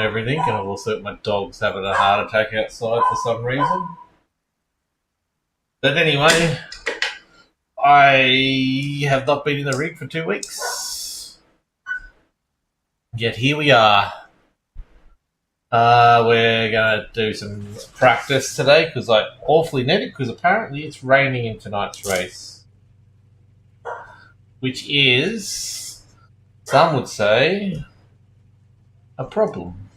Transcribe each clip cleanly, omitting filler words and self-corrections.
everything, and also my dog's having a heart attack outside for some reason. But anyway, I have not been in the rig for 2 weeks. Yet here we are. We're going to do some practice today because I awfully need it because apparently it's raining in tonight's race. Which is, some would say, a problem.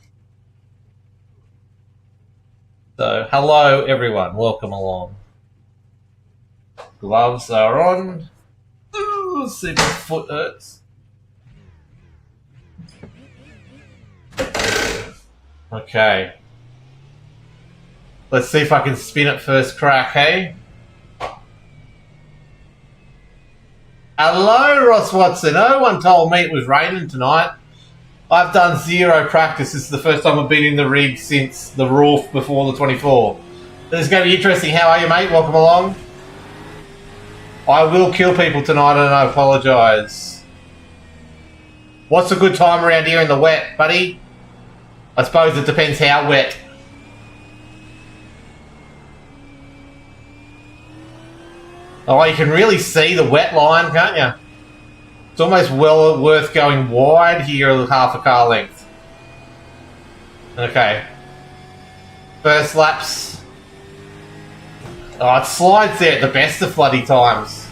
So, hello everyone, welcome along. Gloves are on. Ooh, see my foot hurts. Okay. Let's see if I can spin it first crack, hey? Hello, Ross Watson. No one told me it was raining tonight. I've done zero practice. This is the first time I've been in the rig since the roof before the 24. This is going to be interesting. How are you, mate? Welcome along. I will kill people tonight and I apologise. What's a good time around here in the wet, buddy? I suppose it depends how wet. Oh, you can really see the wet line, can't you? It's almost well worth going wide here, half a car length. Okay. First laps. Oh, it slides there at the best of bloody times.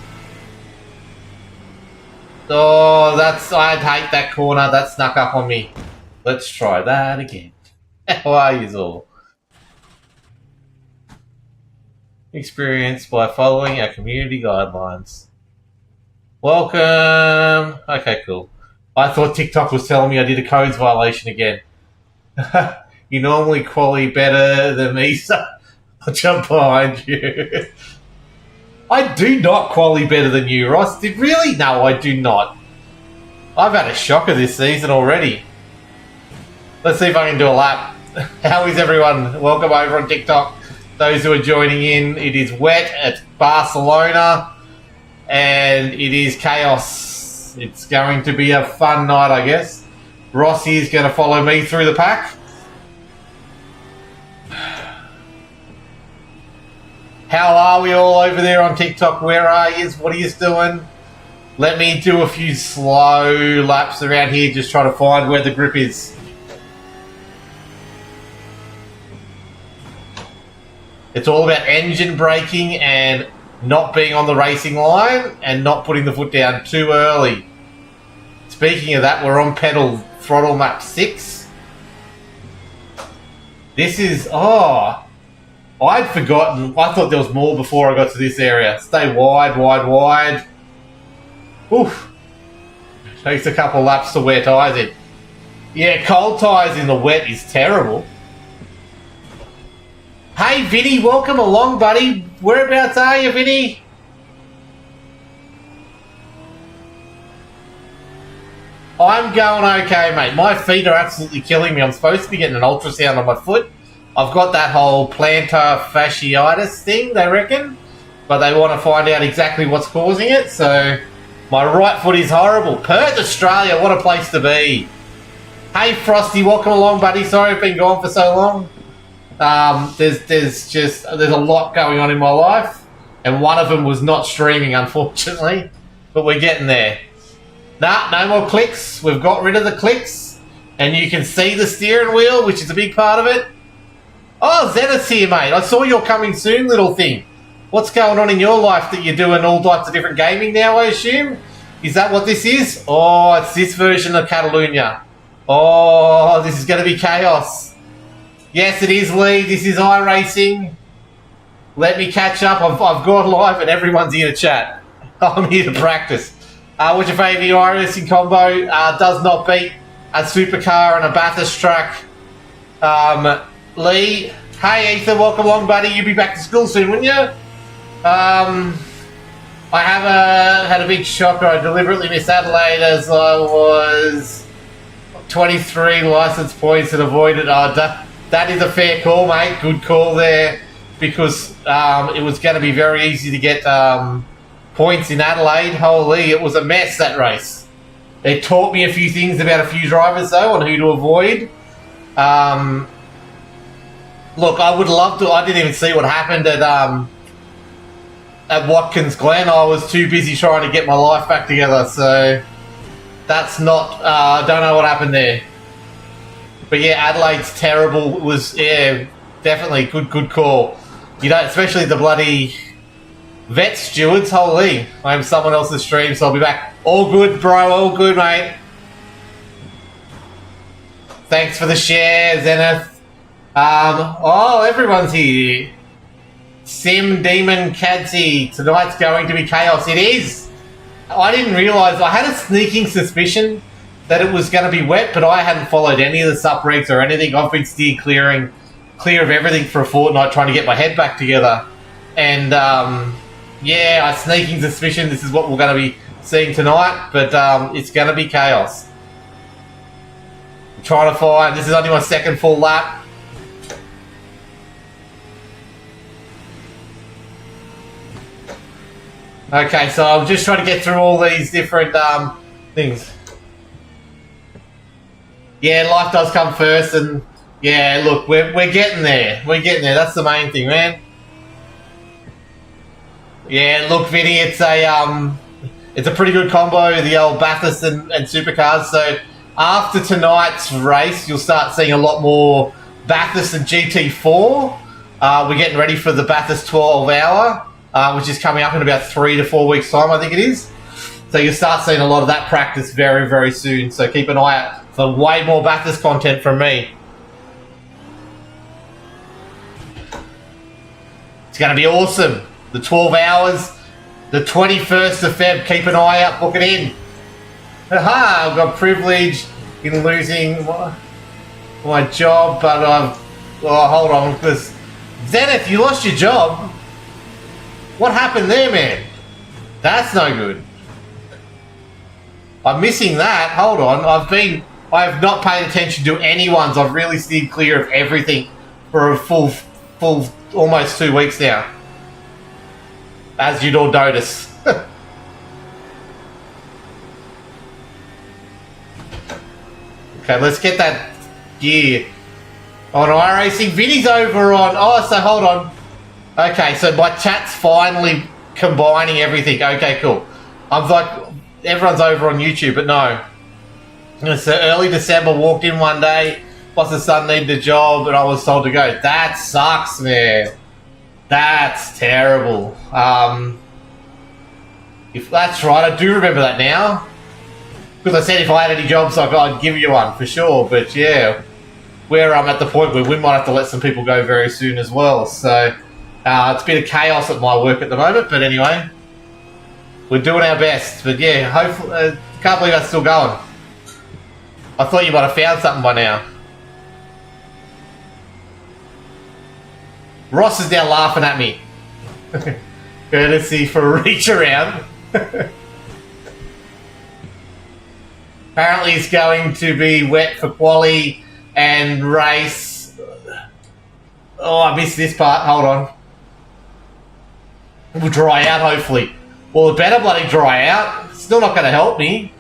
Oh, I'd hate that corner. That snuck up on me. Let's try that again. How are you all? Experience by following our community guidelines. Welcome. Okay, cool. I thought TikTok was telling me I did a codes violation again. You normally quality better than me, so I'll jump behind you. I do not quality better than you, Ross. Really? No, I do not. I've had a shocker this season already. Let's see if I can do a lap. How is everyone? Welcome over on TikTok. Those who are joining in, it is wet at Barcelona and it is chaos. It's going to be a fun night, I guess. Rossi is going to follow me through the pack. How are we all over there on TikTok? Where are you? What are you doing? Let me do a few slow laps around here, just try to find where the grip is. It's all about engine braking and not being on the racing line and not putting the foot down too early. Speaking of that, we're on pedal throttle map 6. This is, I'd forgotten. I thought there was more before I got to this area. Stay wide, wide, wide. Oof. Takes a couple laps to wear tyres in. Yeah, cold tyres in the wet is terrible. Hey, Vinny, welcome along, buddy. Whereabouts are you, Vinny? I'm going okay, mate. My feet are absolutely killing me. I'm supposed to be getting an ultrasound on my foot. I've got that whole plantar fasciitis thing, they reckon. But they want to find out exactly what's causing it. So my right foot is horrible. Perth, Australia, what a place to be. Hey, Frosty, welcome along, buddy. Sorry I've been gone for so long. There's a lot going on in my life, and one of them was not streaming, unfortunately, but we're getting there. Nah, no more clicks. We've got rid of the clicks, and you can see the steering wheel, which is a big part of it. Oh, Zenith's here, mate. I saw your coming soon little thing. What's going on in your life that you're doing all types of different gaming now, I assume? Is that what this is? Oh, it's this version of Catalunya. Oh, this is going to be chaos. Yes, it is, Lee. This is iRacing. Let me catch up. I've gone live and everyone's here to chat. I'm here to practice. What's your favourite iRacing combo? Does not beat a supercar and a Bathurst track. Lee. Hey, Ethan. Welcome along, buddy. You'll be back to school soon, wouldn't you? I had a big shocker. I deliberately missed Adelaide as I was 23 licence points and avoided... That is a fair call, mate. Good call there, because it was going to be very easy to get points in Adelaide. Holy, it was a mess, that race. It taught me a few things about a few drivers, though, on who to avoid. Look, I would love to. I didn't even see what happened at Watkins Glen. I was too busy trying to get my life back together, so that's not. I don't know what happened there. But yeah, Adelaide's terrible. It was, yeah, definitely good call. You know, especially the bloody vet stewards. Holy, I'm someone else's stream, so I'll be back. All good, bro. All good, mate. Thanks for the share, Zenith. Oh, everyone's here. Sim, Demon, Cadsy. Tonight's going to be chaos. It is. I didn't realise. I had a sneaking suspicion that it was going to be wet, but I hadn't followed any of the sup regs or anything. I've been clear of everything for a fortnight, trying to get my head back together. And yeah, a sneaking suspicion this is what we're going to be seeing tonight, but it's going to be chaos. I'm trying to find. This is only my second full lap. Okay, so I'm just trying to get through all these different things. Yeah, life does come first, and yeah, look, we're getting there. We're getting there. That's the main thing, man. Yeah, look, Vinny, it's a pretty good combo, the old Bathurst and Supercars. So after tonight's race, you'll start seeing a lot more Bathurst and GT4. We're getting ready for the Bathurst 12-hour. Which is coming up in about 3 to 4 weeks' time, I think it is. So you'll start seeing a lot of that practice very, very soon. So keep an eye out for way more Bathurst content from me. It's going to be awesome. The 12 hours, the 21st of Feb. Keep an eye out. Book it in. Aha! I've got privilege in losing my job, but I've... Oh, hold on. Because Zenith, you lost your job. What happened there, man? That's no good. I'm missing that. Hold on. I have not paid attention to anyone's. I've really steered clear of everything for a full almost 2 weeks now. As you'd all notice. Okay, let's get that gear on iRacing. Vinny's over on... Oh, so hold on. Okay, so my chat's finally combining everything. Okay, cool. I'm like, everyone's over on YouTube, but no. So early December, walked in one day, boss's son needed a job, and I was told to go. That sucks, man. That's terrible. If that's right, I do remember that now. Because I said if I had any jobs, I'd give you one for sure. But yeah, where I'm at the point where we might have to let some people go very soon as well. So... it's a bit of chaos at my work at the moment, but anyway, we're doing our best. But yeah, hopefully, can't believe that's still going. I thought you might have found something by now. Ross is now laughing at me. Courtesy for a reach around. Apparently it's going to be wet for quali and race. Oh, I missed this part. Hold on. It will dry out, hopefully. Well, it better bloody dry out. It's still not going to help me.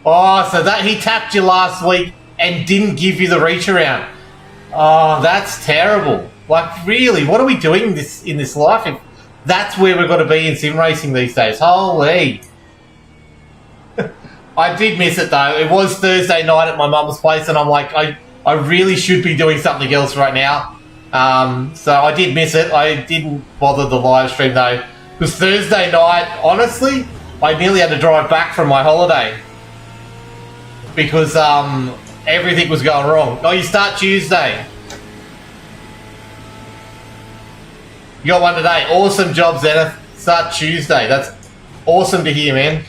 Oh, so that he tapped you last week and didn't give you the reach around. Oh, that's terrible. Like, really, what are we doing in this life if that's where we've got to be in sim racing these days? Holy. I did miss it, though. It was Thursday night at my mum's place, and I'm like, I really should be doing something else right now. So I did miss it. I didn't bother the live stream, though. Because Thursday night, honestly, I nearly had to drive back from my holiday. Because everything was going wrong. Oh, you start Tuesday. You got one today. Awesome job, Zenith. Start Tuesday. That's awesome to hear, man.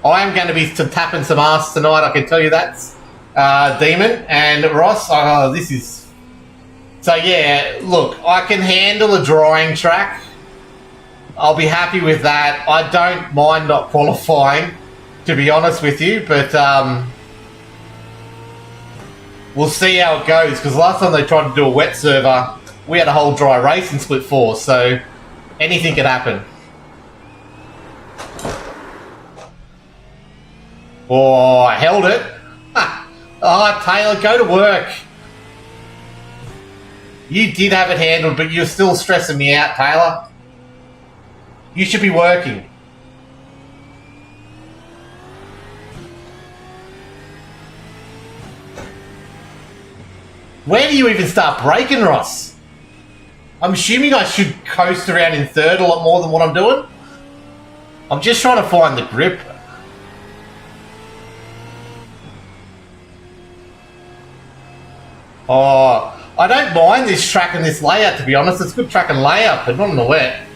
I am going to be tapping some ass tonight, I can tell you that. Demon and Ross. Oh, this is... So, yeah, look, I can handle a drying track. I'll be happy with that. I don't mind not qualifying, to be honest with you, but we'll see how it goes, because last time they tried to do a wet server, we had a whole dry race in split 4, so anything could happen. Oh, I held it. Oh, Taylor, go to work. You did have it handled, but you're still stressing me out, Taylor. You should be working. Where do you even start braking, Ross? I'm assuming I should coast around in third a lot more than what I'm doing. I'm just trying to find the grip. Oh, I don't mind this track and this layout, to be honest. It's good track and layout, but not in the wet.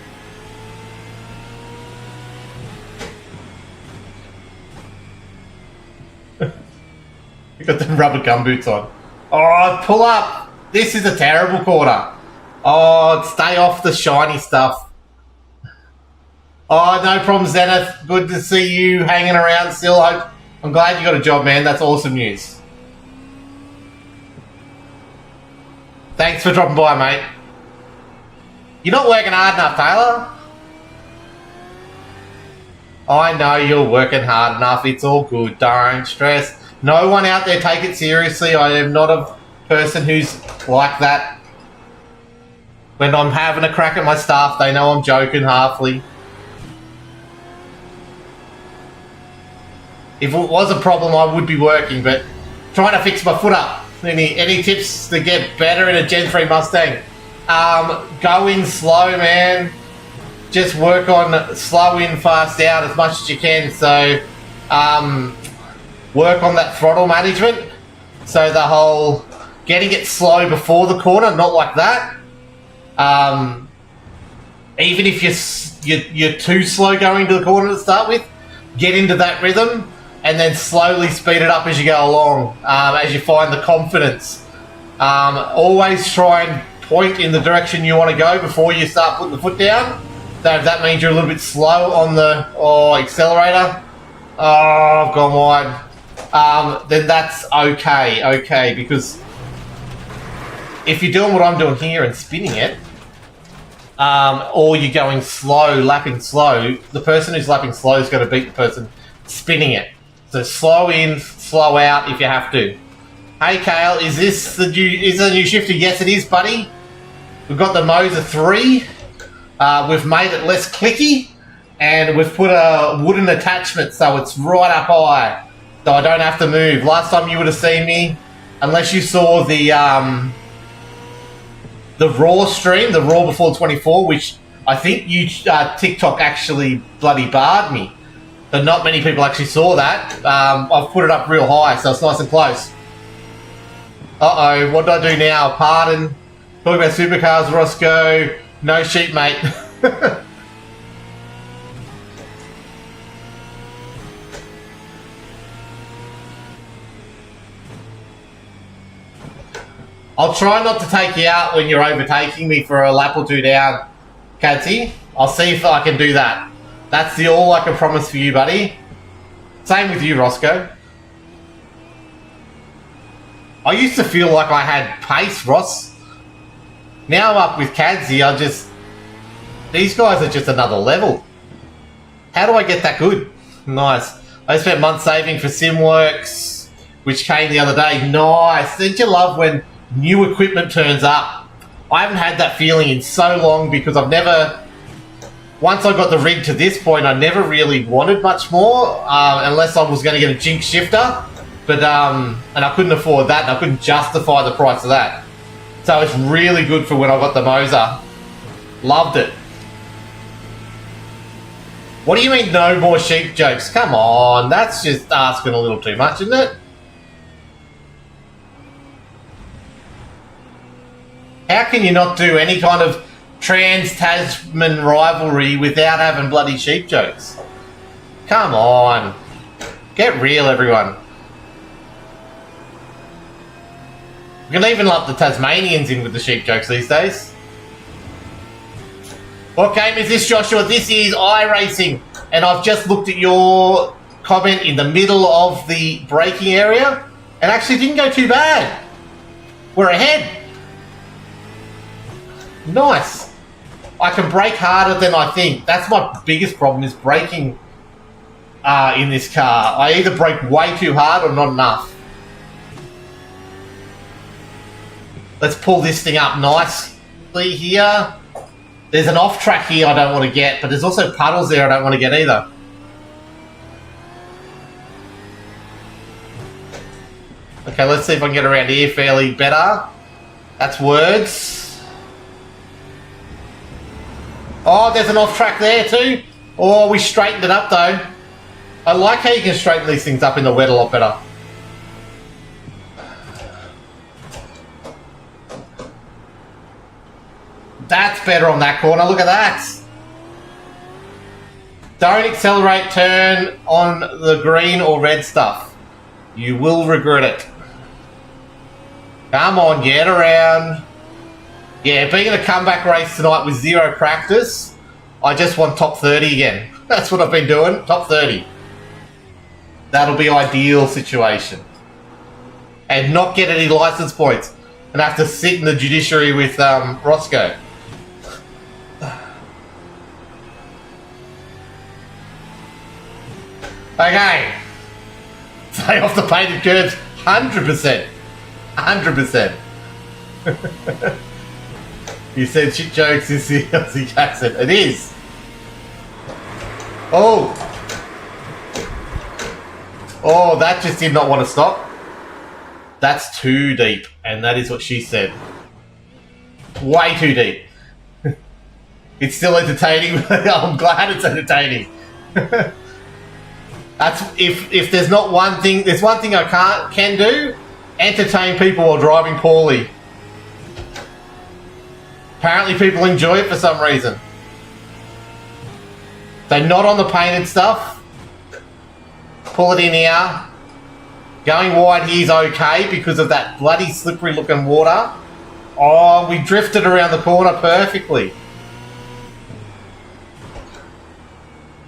You got the rubber gumboots on. Oh, pull up. This is a terrible corner. Oh, stay off the shiny stuff. Oh, no problem, Zenith. Good to see you hanging around still. I'm glad you got a job, man. That's awesome news. Thanks for dropping by, mate. You're not working hard enough, Taylor. I know you're working hard enough. It's all good. Don't stress. No one out there take it seriously. I am not a person who's like that. When I'm having a crack at my staff, they know I'm joking halfly. If it was a problem, I would be working, but trying to fix my foot up. Any tips to get better in a Gen 3 Mustang? Go in slow, man. Just work on slow in, fast out as much as you can. So, work on that throttle management. So the whole getting it slow before the corner, not like that. Even if you're too slow going to the corner to start with, get into that rhythm and then slowly speed it up as you go along, as you find the confidence. Always try and point in the direction you want to go before you start putting the foot down. So if that means you're a little bit slow on the accelerator, I've gone wide, then that's okay, because if you're doing what I'm doing here and spinning it, or you're going slow, lapping slow, the person who's lapping slow is going to beat the person spinning it. So slow in, slow out if you have to. Hey Kale, is this the new shifter? Yes it is, buddy. We've got the Moser 3. We've made it less clicky, and we've put a wooden attachment so it's right up high, so I don't have to move. Last time you would have seen me, unless you saw the Raw stream, the Raw before 24, which I think you TikTok actually bloody barred me. So not many people actually saw that. I've put it up real high, so it's nice and close. Uh-oh, what do I do now? Pardon. Talking about supercars, Roscoe. No sheep, mate. I'll try not to take you out when you're overtaking me for a lap or two down, Cadsy. I'll see if I can do that. That's all I can promise for you, buddy. Same with you, Roscoe. I used to feel like I had pace, Ross. Now I'm up with Cadsy, these guys are just another level. How do I get that good? Nice. I spent months saving for SimWorks, which came the other day. Nice. Don't you love when new equipment turns up? I haven't had that feeling in so long because once I got the rig to this point, I never really wanted much more, unless I was going to get a Jinx shifter. But, and I couldn't afford that, and I couldn't justify the price of that. So it's really good for when I got the Moser. Loved it. What do you mean no more sheep jokes? Come on, that's just asking a little too much, isn't it? How can you not do any kind of trans-Tasman rivalry without having bloody sheep jokes? Come on. Get real, everyone. We can even lump the Tasmanians in with the sheep jokes these days. What game is this, Joshua? This is iRacing, and I've just looked at your comment in the middle of the braking area, and actually didn't go too bad. We're ahead. Nice. I can brake harder than I think. That's my biggest problem, is braking in this car. I either brake way too hard or not enough. Let's pull this thing up nicely here. There's an off track here I don't want to get, but there's also puddles there I don't want to get either. Okay, let's see if I can get around here fairly better. That's words. Oh, there's an off track there too. Oh, we straightened it up though. I like how you can straighten these things up in the wet a lot better. That's better on that corner. Look at that. Don't accelerate turn on the green or red stuff. You will regret it. Come on, get around. Yeah, being in a comeback race tonight with zero practice, I just want top 30 again. That's what I've been doing, top 30. That'll be ideal situation. And not get any license points. And have to sit in the judiciary with Roscoe. Okay. Stay off the painted curbs. 100%. 100%. You said shit jokes is the Aussie accent. It is. Oh. Oh, that just did not want to stop. That's too deep. And that is what she said. Way too deep. It's still entertaining. I'm glad it's entertaining. That's if there's not one thing, there's one thing I can do, entertain people while driving poorly. Apparently people enjoy it for some reason. So not on the painted stuff. Pull it in here. Going wide here is okay because of that bloody slippery looking water. Oh, we drifted around the corner perfectly.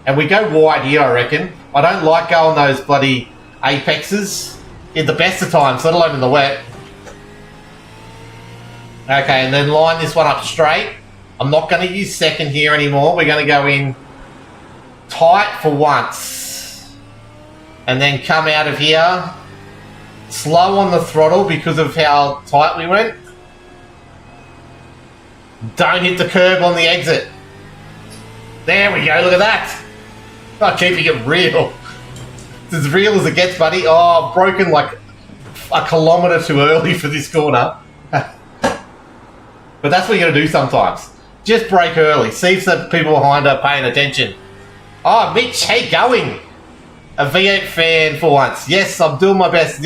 And we go wide here, I reckon. I don't like going those bloody apexes in the best of times, let alone in the wet. Okay, and then line this one up straight. I'm not going to use second here anymore. We're going to go in tight for once. And then come out of here. Slow on the throttle because of how tight we went. Don't hit the curb on the exit. There we go, look at that. I'm keeping it real. It's as real as it gets, buddy. Oh, I've broken like a kilometre too early for this corner. But that's what you got to do sometimes. Just brake early. See if the people behind are paying attention. Oh, Mitch, how going? A V8 fan for once. Yes, I'm doing my best.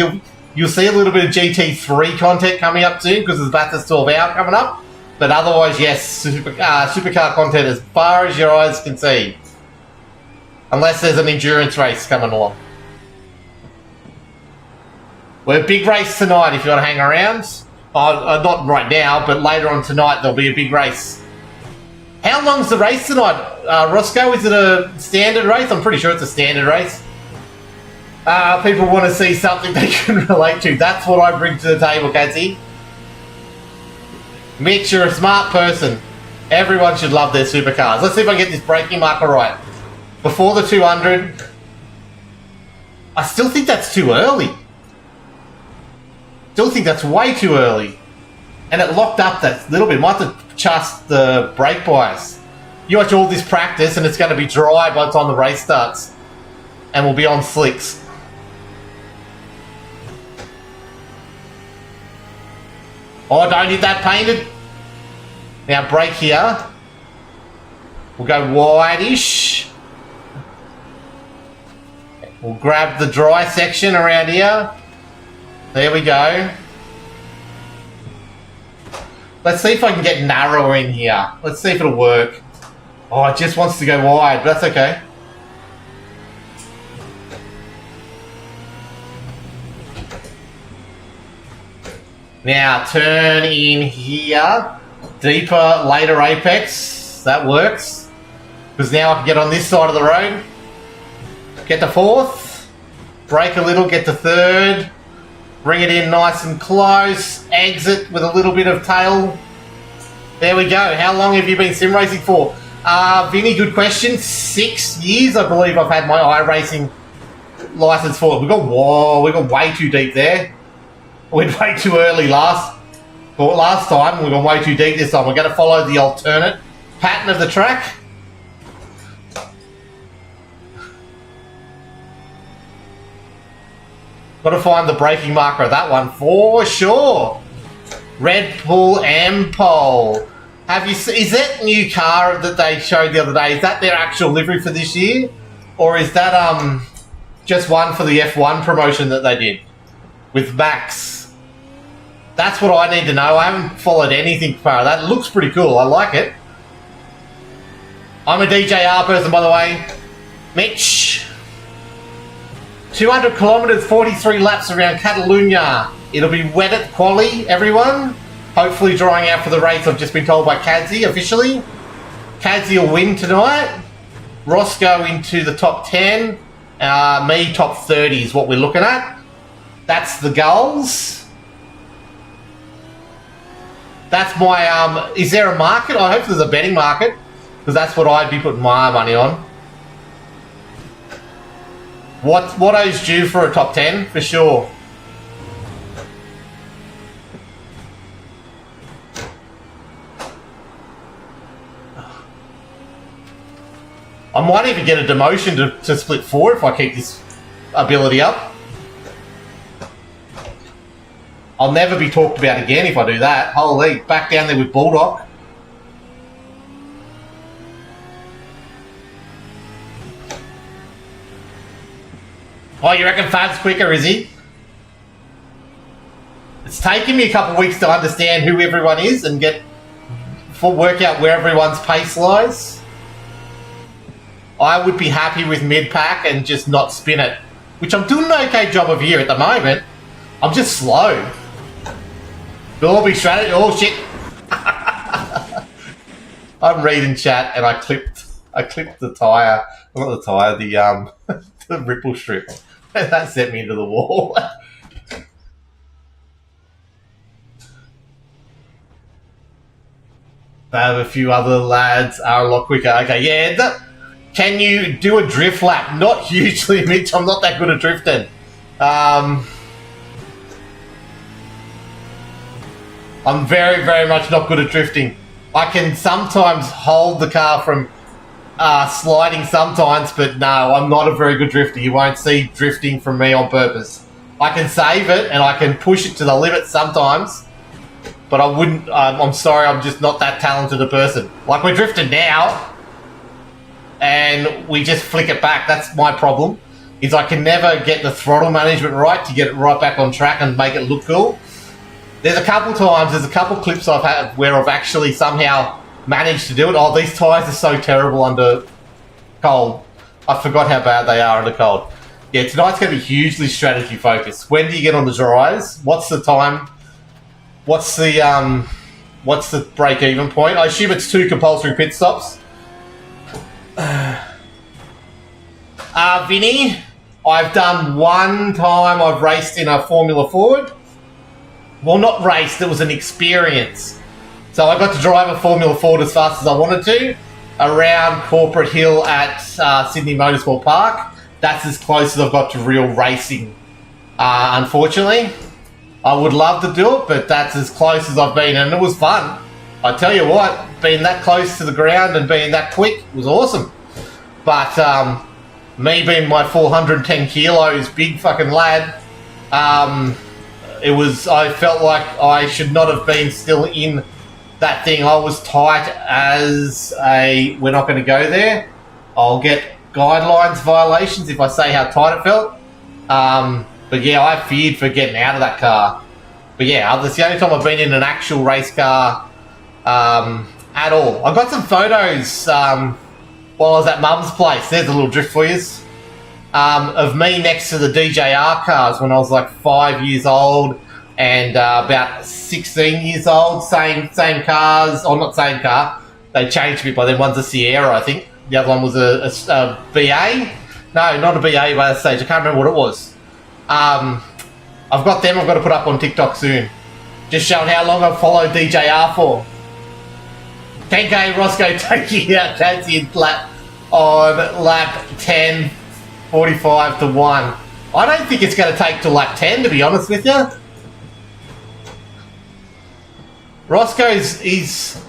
You'll see a little bit of GT3 content coming up soon because there's Bathurst 12 Hour coming up. But otherwise, yes, supercar content as far as your eyes can see. Unless there's an endurance race coming along. We're a big race tonight if you want to hang around. Not right now, but later on tonight there'll be a big race. How long's the race tonight, Roscoe? Is it a standard race? I'm pretty sure it's a standard race. People want to see something they can relate to. That's what I bring to the table, Katsy. Mitch, you're a smart person. Everyone should love their supercars. Let's see if I can get this braking marker right. Before the 200. I still think that's too early. Still think that's way too early. And it locked up that little bit. Might have to adjust the brake bias. You watch all this practice and it's going to be dry by the time the race starts. And we'll be on slicks. Oh, don't hit that painted. Now brake here. We'll go wide-ish. We'll grab the dry section around here. There we go. Let's see if I can get narrower in here. Let's see if it'll work. Oh, it just wants to go wide, but that's okay. Now, turn in here. Deeper, later apex. That works. Because now I can get on this side of the road. Get to fourth. Brake a little, get to third. Bring it in nice and close. Exit with a little bit of tail. There we go. How long have you been sim racing for? Vinny, good question. 6 years, I believe, I've had my iRacing license for. We got way too deep there. We went way too early last time. We got way too deep this time. We're going to follow the alternate pattern of the track. Got to find the braking marker of that one for sure. Red Bull Ampol. Have you seen, is that new car that they showed the other day, is that their actual livery for this year? Or is that just one for the F1 promotion that they did with Max? That's what I need to know. I haven't followed anything far. That looks pretty cool. I like it. I'm a DJR person, by the way. Mitch. 200 kilometres, 43 laps around Catalunya. It'll be wet at quali, everyone. Hopefully drying out for the race, I've just been told by Kadzie officially. Kadzie will win tonight. Roscoe into the top 10. Me top 30 is what we're looking at. That's the goals. That's my, is there a market? I hope there's a betting market, because that's what I'd be putting my money on. What is due for a top 10? For sure. I might even get a demotion to split 4 if I keep this ability up. I'll never be talked about again if I do that. Holy, back down there with Bulldog. Oh, you reckon Fab's quicker, is he? It's taken me a couple of weeks to understand who everyone is and work out where everyone's pace lies. I would be happy with mid-pack and just not spin it, which I'm doing an okay job of here at the moment. I'm just slow. Dorby strategy. Oh shit! I'm reading chat and I clipped the tire. Not the tire, the ripple strip. That sent me into the wall. I have a few other lads are a lot quicker. Okay, yeah. Can you do a drift lap? Not hugely, Mitch. I'm not that good at drifting. I'm very, very much not good at drifting. I can sometimes hold the car from sliding sometimes, but no, I'm not a very good drifter. You won't see drifting from me on purpose. I can save it and I can push it to the limit sometimes, but I wouldn't. I'm sorry, I'm just not that talented a person. Like we're drifting now, and we just flick it back. That's my problem. Is I can never get the throttle management right to get it right back on track and make it look cool. There's a couple clips I've had where I've actually somehow managed to do it. Oh, these tyres are so terrible under cold. I forgot how bad they are under cold. Yeah, tonight's going to be hugely strategy focused. When do you get on the dries? What's the time? What's the break-even point? I assume it's 2 compulsory pit stops. Vinny, I've done one time I've raced in a Formula Ford. Well, not raced, it was an experience. So I got to drive a Formula Ford as fast as I wanted to around Corporate Hill at Sydney Motorsport Park. That's as close as I've got to real racing, unfortunately. I would love to do it, but that's as close as I've been, and it was fun. I tell you what, being that close to the ground and being that quick was awesome. But me being my 410 kilos, big fucking lad, I felt like I should not have been still in that thing. I was tight as we're not going to go there. I'll get guidelines violations if I say how tight it felt. But yeah, I feared for getting out of that car. But yeah, that's the only time I've been in an actual race car at all. I got some photos while I was at Mum's place. There's a little drift for you. Of me next to the DJR cars when I was like 5 years old and about 16 years old. Same cars, or not same car. They changed a bit by then. One's a Sierra, I think. The other one was a BA. No, not a BA by that stage. I can't remember what it was. I've got them. I've got to put up on TikTok soon. Just showing how long I've followed DJR for. 10k Roscoe taking out Chansey on lap 10, 45 to 1. I don't think it's going to take to lap 10, to be honest with you. Roscoe's he's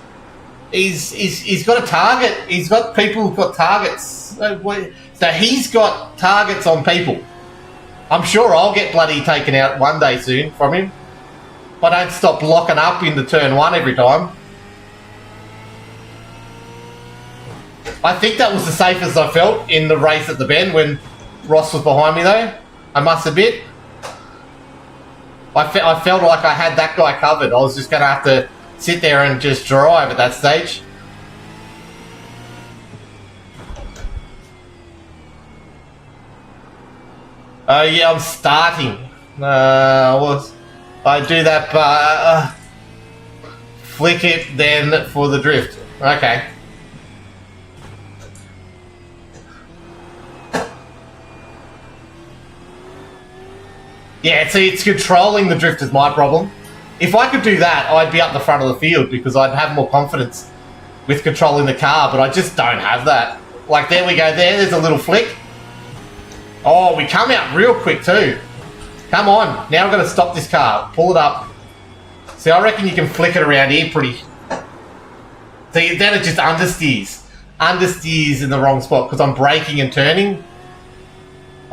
got a target. He's got people who've got targets. So he's got targets on people. I'm sure I'll get bloody taken out one day soon from him. If I don't stop locking up into turn 1 every time. I think that was the safest I felt in the race at the bend when Ross was behind me though. I must admit. I felt like I had that guy covered. I was just going to have to sit there and just drive at that stage. Oh yeah, I'm starting. I do that, flick it then for the drift. Okay. Yeah, see, it's controlling the drift is my problem. If I could do that, I'd be up the front of the field because I'd have more confidence with controlling the car, but I just don't have that. Like, there we go, there's a little flick. Oh, we come out real quick too. Come on, now we're going to stop this car. Pull it up. See, I reckon you can flick it around here pretty... See, then it just understeers. Understeers in the wrong spot because I'm braking and turning.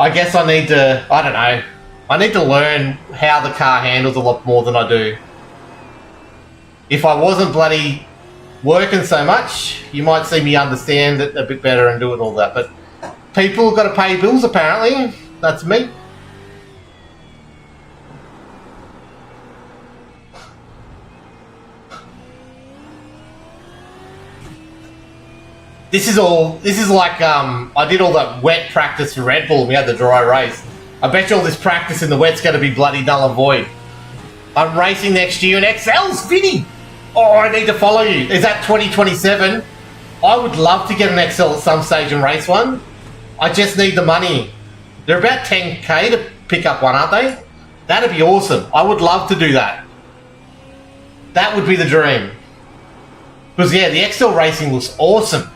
I guess I need to... I don't know. I need to learn how the car handles a lot more than I do. If I wasn't bloody working so much, you might see me understand it a bit better and do it all that. But people have got to pay bills apparently. That's me. This is like I did all that wet practice for Red Bull and we had the dry race. I bet you all this practice in the wet's going to be bloody null and void. I'm racing next year in XL's, Vinny! Oh, I need to follow you. Is that 2027? I would love to get an XL at some stage and race one. I just need the money. They're about 10k to pick up one, aren't they? That'd be awesome. I would love to do that. That would be the dream. Because yeah, the XL racing looks awesome.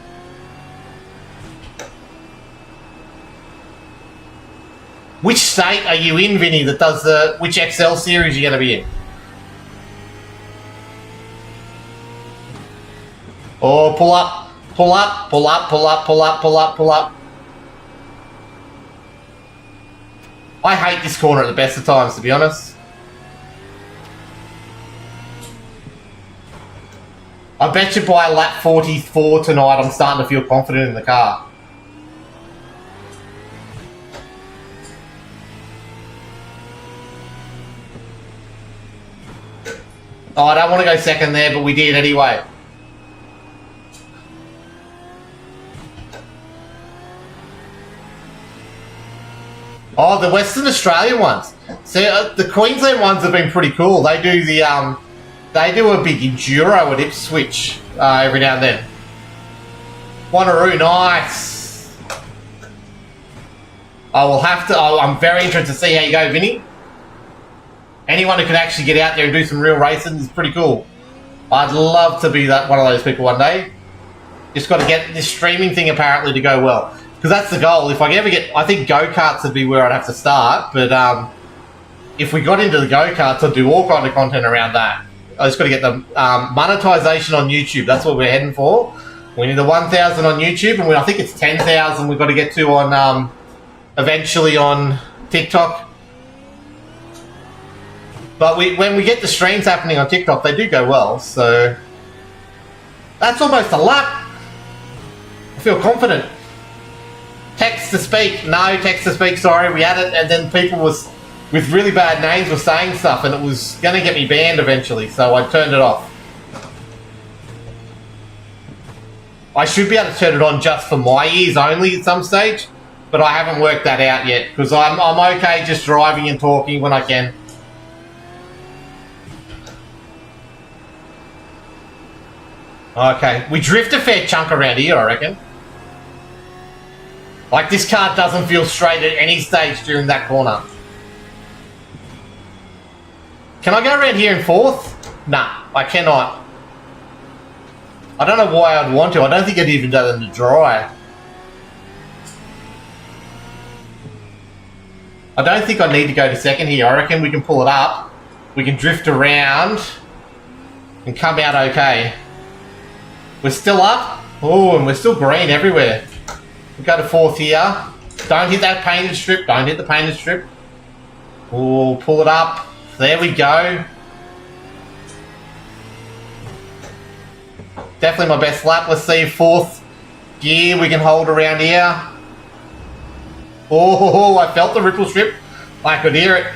Which state are you in, Vinny, that does which XL series you're going to be in? Oh, pull up, pull up, pull up, pull up, pull up, pull up, pull up. I hate this corner at the best of times, to be honest. I bet you by lap 44 tonight I'm starting to feel confident in the car. Oh, I don't want to go second there, but we did anyway. Oh, the Western Australian ones. See, the Queensland ones have been pretty cool. They do the they do a big enduro at Ipswich every now and then. Wanneroo, nice. I will have to. I'm very interested to see how you go, Vinny. Anyone who can actually get out there and do some real racing is pretty cool. I'd love to be one of those people one day. Just got to get this streaming thing apparently to go well. Because that's the goal. If I ever get... I think go-karts would be where I'd have to start. But if we got into the go-karts, I'd do all kind of content around that. I just got to get the monetization on YouTube. That's what we're heading for. We need the 1,000 on YouTube. And I think it's 10,000 we've got to get to on... eventually on TikTok. But when we get the streams happening on TikTok, they do go well, so... That's almost a lap. I feel confident. Text to speak. No, text to speak, sorry, we had it, and then people with really bad names were saying stuff, and it was going to get me banned eventually, so I turned it off. I should be able to turn it on just for my ears only at some stage, but I haven't worked that out yet, because I'm okay just driving and talking when I can. Okay, we drift a fair chunk around here, I reckon. Like, this car doesn't feel straight at any stage during that corner. Can I go around here in fourth? Nah, I cannot. I don't know why I'd want to. I don't think I'd even do them to dry. I don't think I need to go to second here. I reckon we can pull it up. We can drift around and come out okay. We're still up. Oh, and we're still green everywhere. We go to fourth here. Don't hit that painted strip. Don't hit the painted strip. Oh, pull it up. There we go. Definitely my best lap. Let's see if fourth gear we can hold around here. Oh, I felt the ripple strip. I could hear it.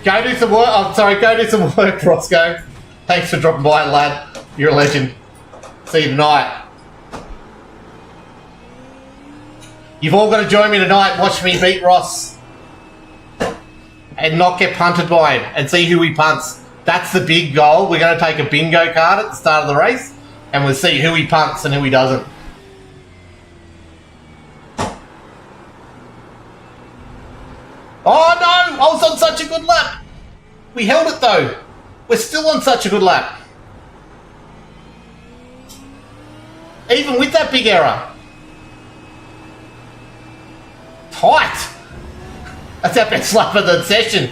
Go do some work. I'm sorry, go do some work, Roscoe. Thanks for dropping by, lad. You're a legend. See you tonight. You've all got to join me tonight. Watch me beat Ross. And not get punted by him. And see who he punts. That's the big goal. We're going to take a bingo card at the start of the race. And we'll see who he punts and who he doesn't. Oh no! I was on such a good lap! We held it though. We're still on such a good lap. Even with that big error. Tight! That's our best lap of the session.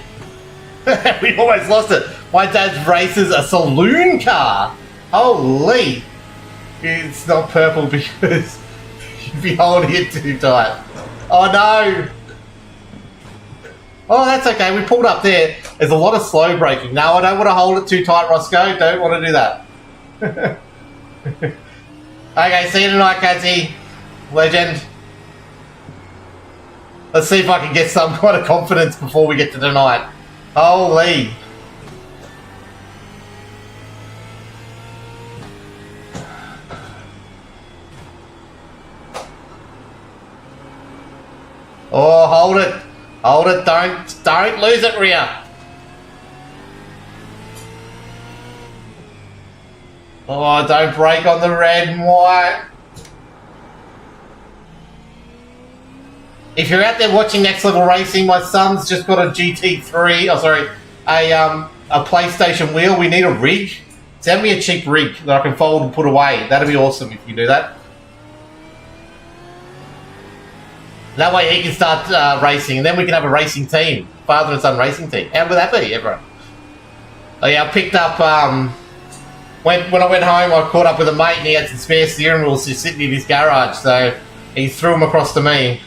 We almost lost it. My dad's races a saloon car. Holy. It's not purple because you'd be holding it too tight. Oh no. Oh, that's okay. We pulled up there. There's a lot of slow braking. No, I don't want to hold it too tight, Roscoe. Don't want to do that. Okay, see you tonight, Katsy. Legend. Let's see if I can get some kind of confidence before we get to tonight. Holy. Oh, hold it. Hold it. Don't lose it, Rhea. Oh, don't break on the red and white. If you're out there watching Next Level Racing, my son's just got a GT3, a PlayStation wheel. We need a rig. Send me a cheap rig that I can fold and put away. That'd be awesome if you do that. That way he can start racing, and then we can have a racing team. Father and son racing team. How would that be, everyone? Oh yeah, I picked up, when I went home, I caught up with a mate, and he had some spare steering wheels just sitting in his garage, so he threw them across to me.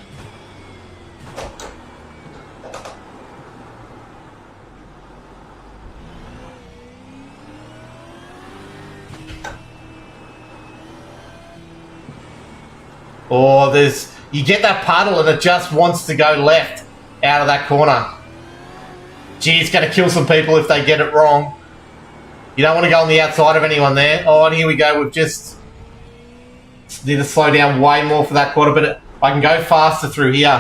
Oh, you get that puddle and it just wants to go left out of that corner. Gee, it's going to kill some people if they get it wrong. You don't want to go on the outside of anyone there. Oh, and here we go. We've just need to slow down way more for that quarter, but I can go faster through here.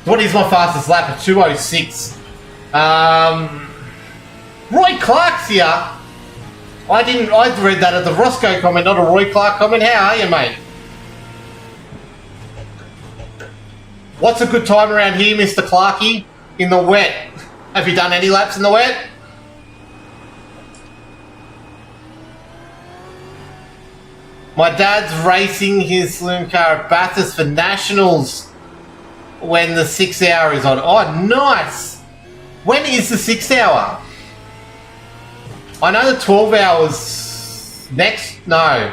What is my fastest lap? At 2:06. Roy Clark's here. I read that at the Roscoe comment, not a Roy Clark comment. How are you, mate? What's a good time around here, Mr. Clarkey? In the wet. Have you done any laps in the wet? My dad's racing his saloon car at Bathurst for Nationals when the 6 hour is on. Oh, nice. When is the 6 hour? I know the 12 hours next. No,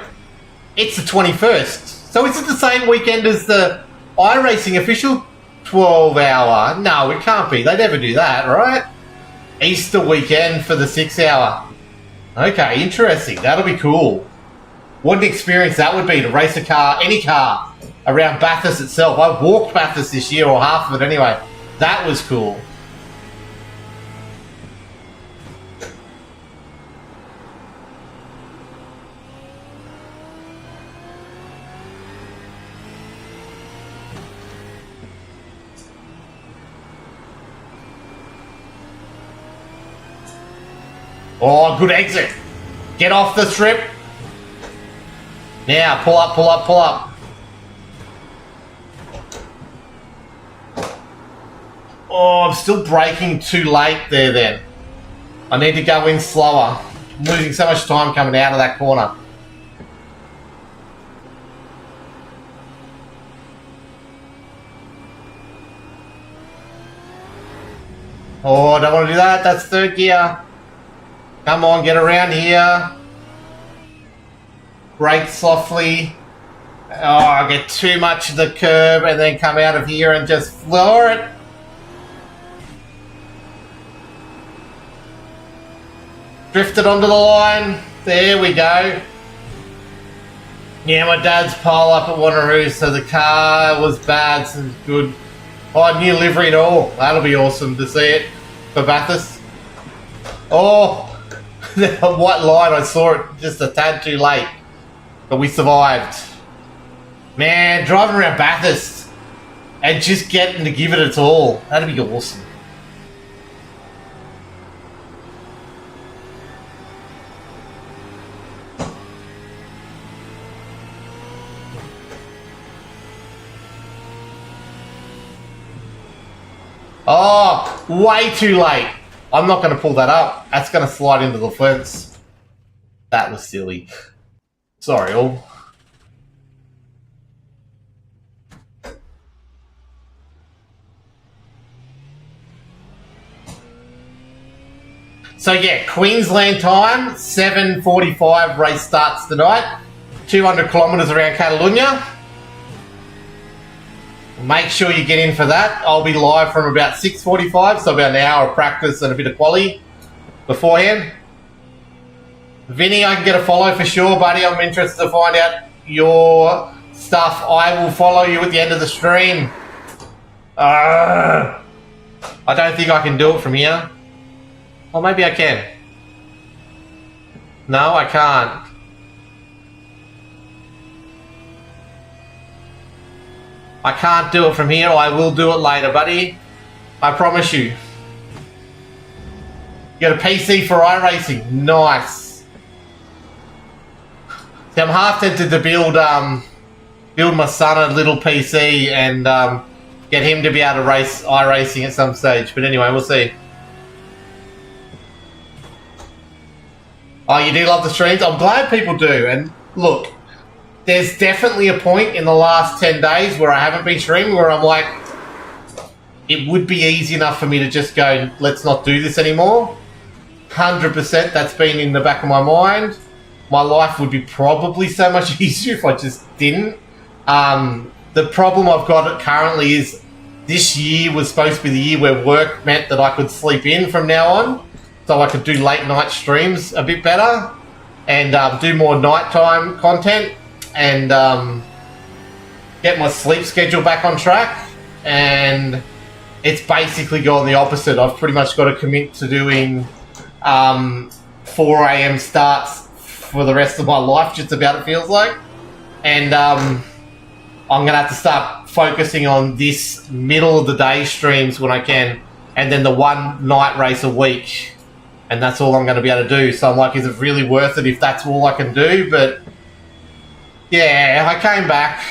it's the 21st. So is it the same weekend as the iRacing official 12 hour? No, it can't be. They never do that, right? Easter weekend for the 6 hour. Okay, interesting. That'll be cool. What an experience that would be to race a car, any car, around Bathurst itself. I walked Bathurst this year, or half of it anyway. That was cool. Oh, good exit. Get off the strip. Now, pull up, pull up, pull up. Oh, I'm still braking too late there then. I need to go in slower. I'm losing so much time coming out of that corner. Oh, I don't want to do that. That's third gear. Come on, get around here. Brake softly. Oh, I get too much of the curb and then come out of here and just floor it. Drifted onto the line. There we go. Yeah, my dad's pole up at Wanneroo, so the car was bad, so it's good. Oh, new livery and all. That'll be awesome to see it for Bathurst. Oh, the white line, I saw it just a tad too late. But we survived. Man, driving around Bathurst and just getting to give it its all. That'd be awesome. Oh, way too late. I'm not going to pull that up. That's going to slide into the fence. That was silly. Sorry, all. So yeah, Queensland time, 7:45 race starts tonight. 200 kilometres around Catalunya. Make sure you get in for that. I'll be live from about 6:45, so about an hour of practice and a bit of quali beforehand. Vinny, I can get a follow for sure, buddy. I'm interested to find out your stuff. I will follow you at the end of the stream. I don't think I can do it from here. Or maybe I can. No, I can't. I can't do it from here. I will do it later, buddy. I promise you. You got a PC for iRacing. Nice. See, I'm half tempted to build my son a little PC and get him to be able to race iRacing at some stage. But anyway, we'll see. Oh, you do love the streams? I'm glad people do. And look, there's definitely a point in the last 10 days where I haven't been streaming where I'm like, it would be easy enough for me to just go, let's not do this anymore. 100% that's been in the back of my mind. My life would be probably so much easier if I just didn't. The problem I've got currently is this year was supposed to be the year where work meant that I could sleep in from now on. So I could do late night streams a bit better and do more nighttime content and get my sleep schedule back on track. And it's basically gone the opposite. I've pretty much got to commit to doing 4 a.m. starts for the rest of my life, just about it feels like. And I'm going to have to start focusing on this middle of the day streams when I can, and then the one night race a week. And that's all I'm going to be able to do. So I'm like, is it really worth it if that's all I can do? But yeah, I came back.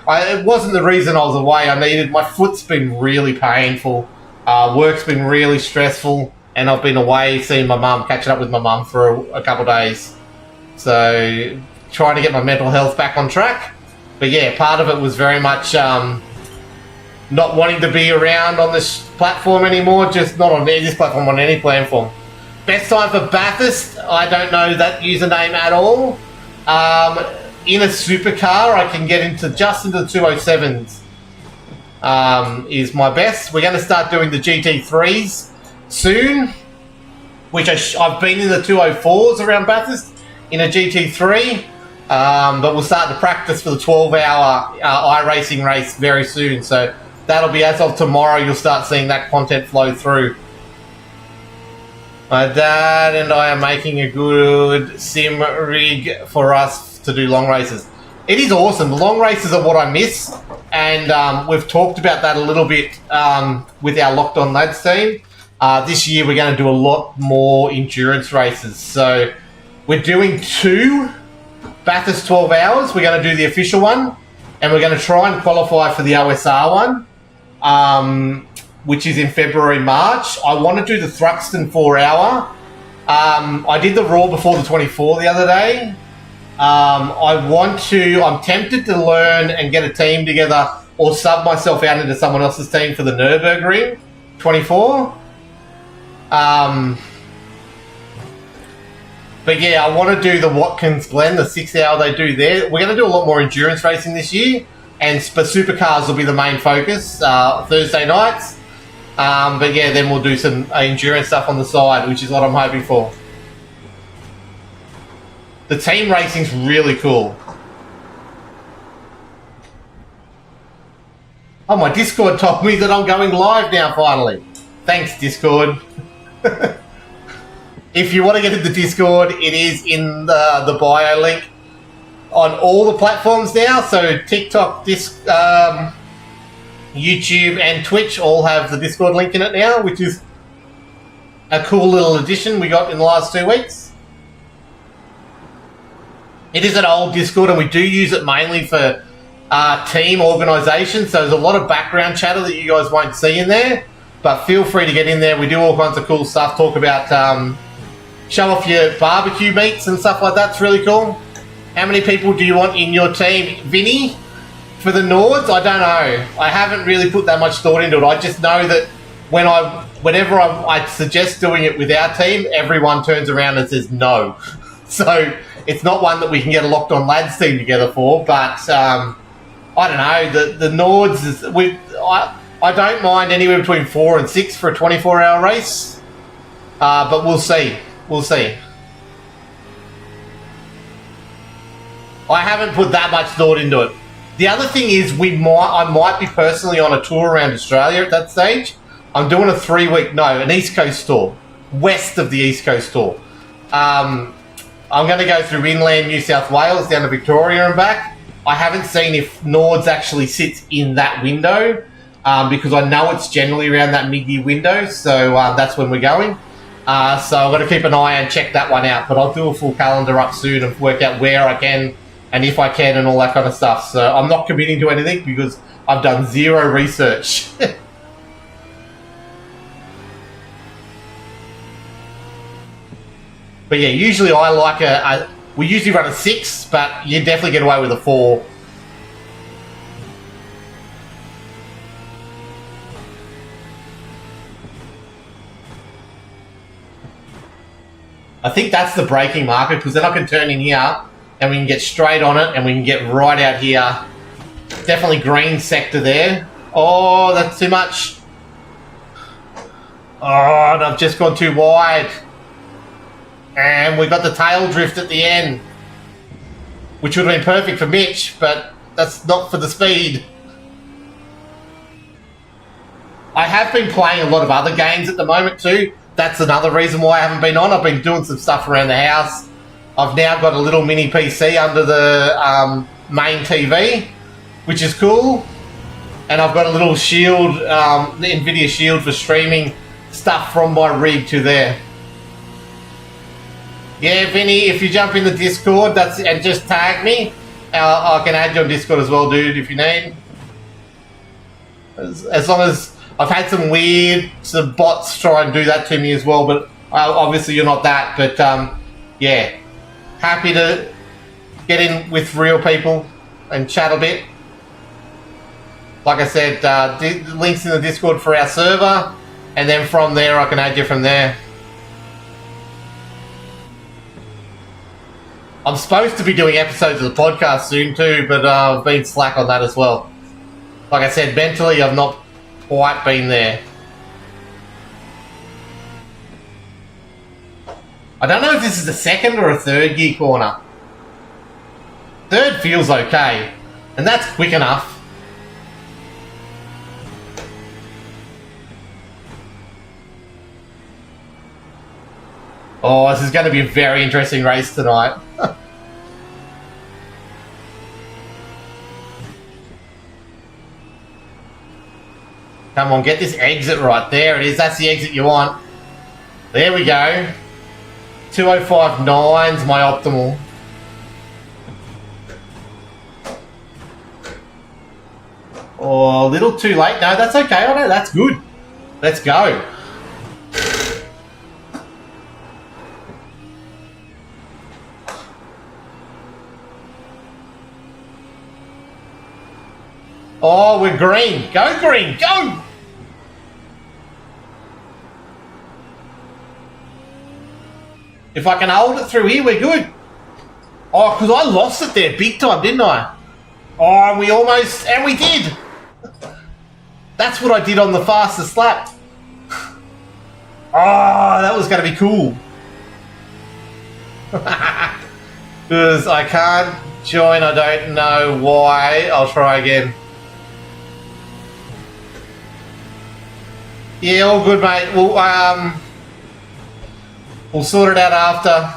It wasn't the reason I was away. My foot's been really painful. Work's been really stressful. And I've been away seeing my mum, catching up with my mum for a couple of days. So trying to get my mental health back on track. But yeah, part of it was very much not wanting to be around on this platform anymore. Just not on this platform, on any platform. Best time for Bathurst, I don't know that username at all. In a supercar, I can get just into the 207s is my best. We're going to start doing the GT3s soon, which I've been in the 204s around Bathurst in a GT3, but we'll start to practice for the 12-hour iRacing race very soon. So that'll be as of tomorrow. You'll start seeing that content flow through. My dad and I are making a good sim rig for us to do long races. It is awesome. The long races are what I miss, and we've talked about that a little bit with our Locked On Lads team. This year we're going to do a lot more endurance races. So we're doing 2 Bathurst 12 hours. We're going to do the official one, and we're going to try and qualify for the OSR one. which is in February, March. I want to do the Thruxton 4-hour. I did the Raw before the 24 the other day. I'm tempted to learn and get a team together or sub myself out into someone else's team for the Nürburgring 24. But yeah, I want to do the Watkins Glen, the 6-hour they do there. We're going to do a lot more endurance racing this year, and Supercars will be the main focus Thursday nights. But yeah, then we'll do some endurance stuff on the side, which is what I'm hoping for. The team racing's really cool. Oh, my Discord told me that I'm going live now, finally. Thanks, Discord. If you want to get into Discord, it is in the bio link on all the platforms now. So TikTok, YouTube, and Twitch all have the Discord link in it now, which is a cool little addition we got in the last 2 weeks. It is an old Discord, and we do use it mainly for team organisation. So there's a lot of background chatter that you guys won't see in there. But feel free to get in there. We do all kinds of cool stuff. Talk about... show off your barbecue meats and stuff like that. It's really cool. How many people do you want in your team? Vinny, for the Nords? I don't know. I haven't really put that much thought into it. I just know that whenever I suggest doing it with our team, everyone turns around and says no. So it's not one that we can get a Locked On Lads team together for. But I don't know. The Nords is I don't mind anywhere between 4 and 6 for a 24-hour race. But we'll see. We'll see. I haven't put that much thought into it. The other thing is I might be personally on a tour around Australia at that stage. I'm doing a 3-week, an East Coast tour. West of the East Coast tour. I'm going to go through inland New South Wales down to Victoria and back. I haven't seen if Nords actually sits in that window because I know it's generally around that mid-year window. So that's when we're going. So I've got to keep an eye and check that one out. But I'll do a full calendar up soon and work out where I can and if I can and all that kind of stuff. So I'm not committing to anything because I've done zero research. But yeah, usually I like we usually run a 6, but you definitely get away with a 4. I think that's the braking marker because then I can turn in here and we can get straight on it and we can get right out here. Definitely green sector there. Oh, that's too much. Oh, and I've just gone too wide. And we got the tail drift at the end, which would have been perfect for Mitch, but that's not for the speed. I have been playing a lot of other games at the moment too. That's another reason why I haven't been on. I've been doing some stuff around the house. I've now got a little mini PC under the main TV, which is cool. And I've got a little shield, the NVIDIA Shield for streaming stuff from my rig to there. Yeah, Vinny, if you jump in the Discord and just tag me, I can add you on Discord as well, dude, if you need. As long as I've had some bots try and do that to me as well, but obviously you're not that. But yeah, happy to get in with real people and chat a bit. Like I said, links in the Discord for our server, and then from there I can add you from there. I'm supposed to be doing episodes of the podcast soon too, but I've been slack on that as well. Like I said, mentally I've not quite been there. I don't know if this is a second or a third gear corner. Third feels okay, and that's quick enough. Oh, this is going to be a very interesting race tonight. Come on, get this exit right. There it is. That's the exit you want. There we go. 2:05.9's my optimal. Oh, a little too late. No, that's okay. Oh, no, that's good. Let's go. Oh, we're green. Go green, go! If I can hold it through here, we're good. Oh, because I lost it there big time, didn't I? Oh, and we almost, and we did. That's what I did on the fastest lap. Oh, that was going to be cool. Because I can't join, I don't know why. I'll try again. Yeah, all good, mate. We'll sort it out after.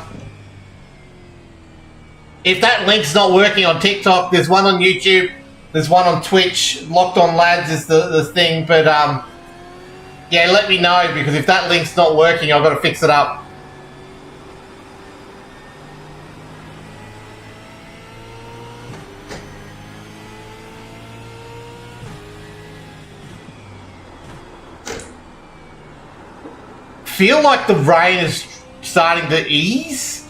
If that link's not working on TikTok, there's one on YouTube, there's one on Twitch. Locked On Lads is the thing, but yeah, let me know, because if that link's not working, I've got to fix it up. Feel like the rain is starting to ease.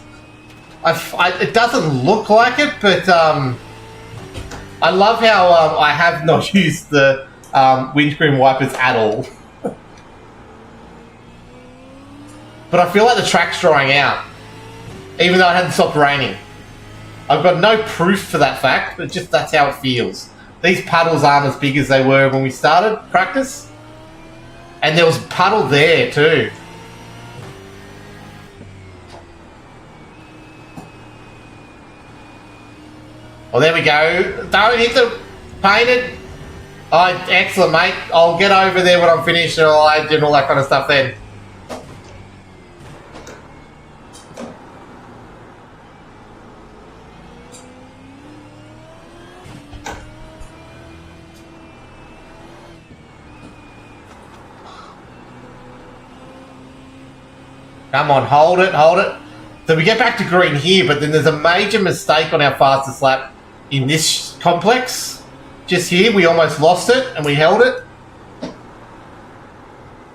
It doesn't look like it, but I love how I have not used the windscreen wipers at all. But I feel like the track's drying out, even though it hadn't stopped raining. I've got no proof for that fact, but just that's how it feels. These puddles aren't as big as they were when we started practice. And there was a puddle there too. Well, there we go. Don't hit the painted. Oh, excellent, mate. I'll get over there when I'm finished and I'll add and all that kind of stuff then. Come on, hold it, hold it. So we get back to green here, but then there's a major mistake on our fastest lap in this complex. Just here, we almost lost it, and we held it.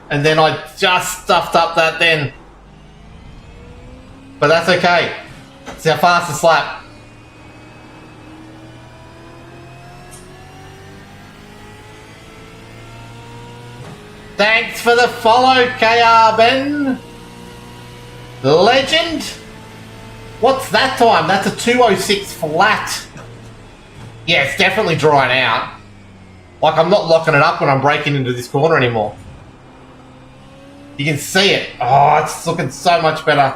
And then I just stuffed up that then. But that's okay. It's our fastest lap. Thanks for the follow, KR Ben. Legend. What's that time? That's a 2:06 flat. Yeah, it's definitely drying out. Like, I'm not locking it up when I'm breaking into this corner anymore. You can see it. Oh, it's looking so much better.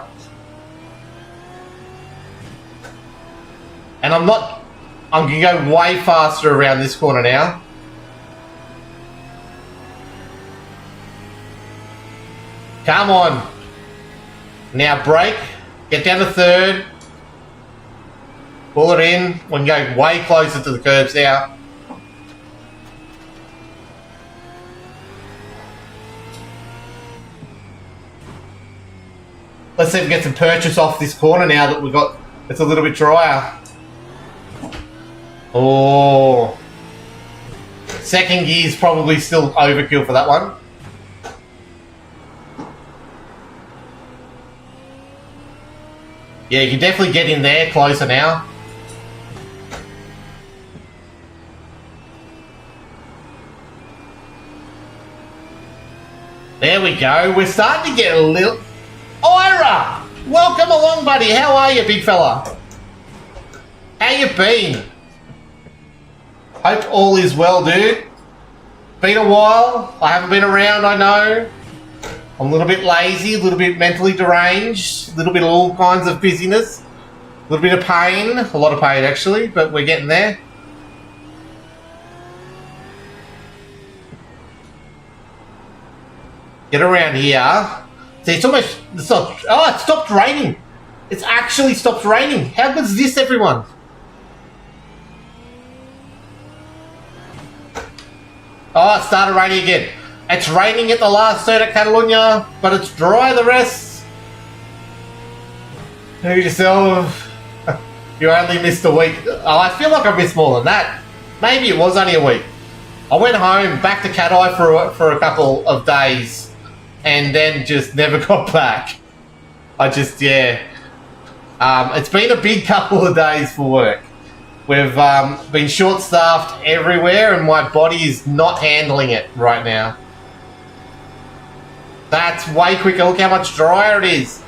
And I'm going to go way faster around this corner now. Come on. Now brake. Get down to third. Pull it in. We can go way closer to the curbs now. Let's see if we get some purchase off this corner now that we've got, it's a little bit drier. Oh. Second gear's probably still overkill for that one. Yeah, you can definitely get in there closer now. There we go. We're starting to get a little... Ira! Welcome along, buddy. How are you, big fella? How you been? Hope all is well, dude. Been a while. I haven't been around, I know. I'm a little bit lazy, a little bit mentally deranged, a little bit of all kinds of busyness, a little bit of pain, a lot of pain actually, but we're getting there. Get around here. See, it's almost, it's not, oh, it stopped raining. It's actually stopped raining. How good is this, everyone? Oh, it started raining again. It's raining at the last turn at Catalunya, but it's dry the rest. Do yourself. You only missed a week. Oh, I feel like I missed more than that. Maybe it was only a week. I went home, back to Cat Eye for a couple of days, and then just never got back. Yeah. It's been a big couple of days for work. We've been short-staffed everywhere, and my body is not handling it right now. That's way quicker. Look how much drier it is.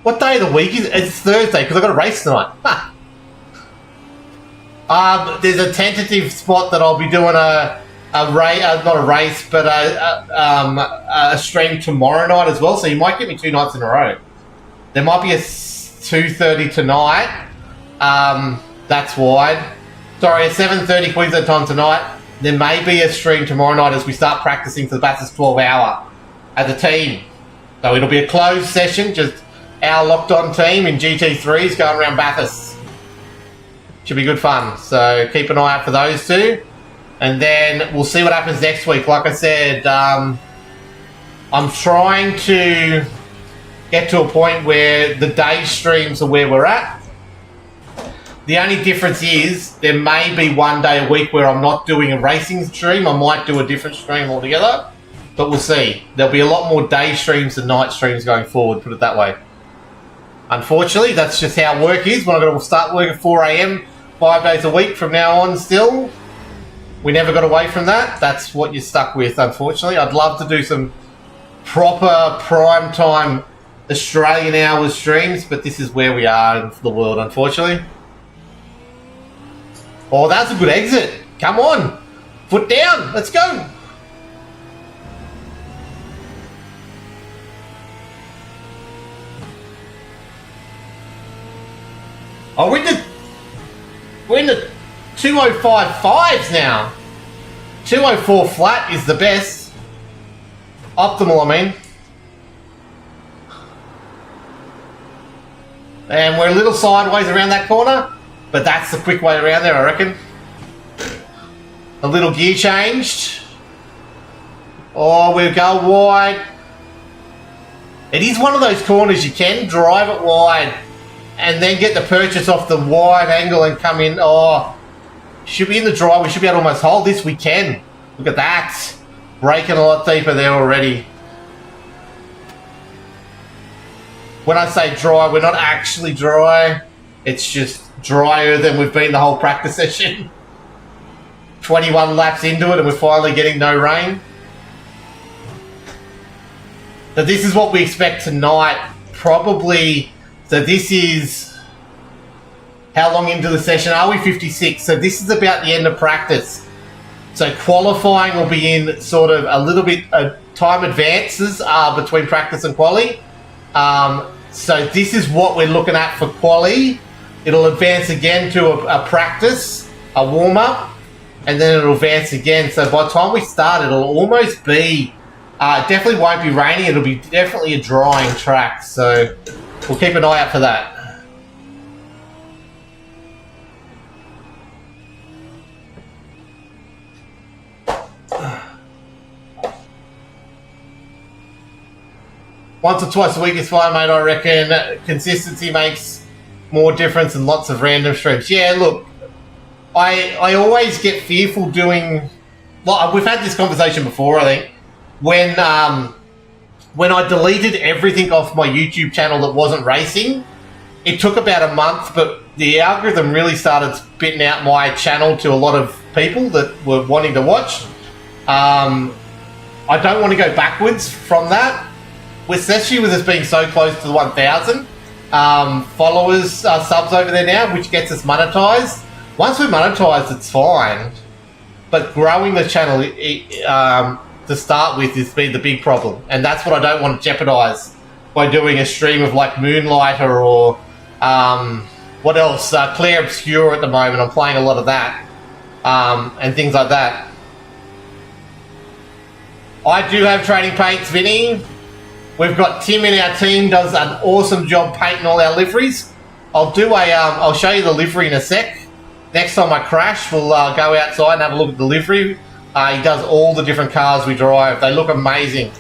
What day of the week is it? It's Thursday because I've got a race tonight. There's a tentative spot that I'll be doing a race, not a race, but a stream tomorrow night as well. So you might get me 2 nights in a row. There might be a 2:30 tonight. That's wide. Sorry, at 7:30 Queensland time tonight. There may be a stream tomorrow night as we start practicing for the Bathurst 12 hour as a team. So it'll be a closed session, just our locked-on team in GT3s going around Bathurst. Should be good fun. So keep an eye out for those two. And then we'll see what happens next week. Like I said, I'm trying to get to a point where the day streams are where we're at. The only difference is there may be one day a week where I'm not doing a racing stream. I might do a different stream altogether. But we'll see. There'll be a lot more day streams than night streams going forward, put it that way. Unfortunately, that's just how work is. We're going to start work at 4 AM, 5 days a week from now on still. We never got away from that. That's what you're stuck with, unfortunately. I'd love to do some proper prime time Australian hours streams, but this is where we are in the world, unfortunately. Oh, that's a good exit. Come on. Foot down. Let's go. Oh, we're in the 205.5s now. 204 flat is the best. Optimal, I mean. And we're a little sideways around that corner, but that's the quick way around there, I reckon. A little gear changed. Oh, we'll go wide. It is one of those corners you can drive it wide and then get the purchase off the wide angle and come in. Oh, should be in the drive. We should be able to almost hold this. We can. Look at that. Braking a lot deeper there already. When I say dry, we're not actually dry. It's just drier than we've been the whole practice session. 21 laps into it and we're finally getting no rain. So this is what we expect tonight. Probably... So this is, how long into the session are we? 56. So this is about the end of practice. So qualifying will be in sort of a little bit time advances between practice and quali. So this is what we're looking at for quali. It'll advance again to a practice, a warm-up, and then it'll advance again. So by the time we start, it'll almost be, it definitely won't be raining. It'll be definitely a drying track. So... we'll keep an eye out for that. Once or twice a week is fine, mate, I reckon. Consistency makes more difference than lots of random streams. Yeah, look, I always get fearful doing... Well, we've had this conversation before, I think. When I deleted everything off my YouTube channel that wasn't racing, it took about a month, but the algorithm really started spitting out my channel to a lot of people that were wanting to watch. I don't want to go backwards from that, especially with us being so close to the 1,000 followers, subs over there now, which gets us monetized. Once we're monetized, it's fine, but growing the channel... to start with is been the big problem, and that's what I don't want to jeopardize by doing a stream of like Moonlighter or what else, Clear Obscure at the moment. I'm playing a lot of that and things like that. I do have training paints, Vinny. We've got Tim in our team, does an awesome job painting all our liveries. I'll do a I'll show you the livery in a sec. Next time I crash, we'll go outside and have a look at the livery. He does all the different cars we drive. They look amazing.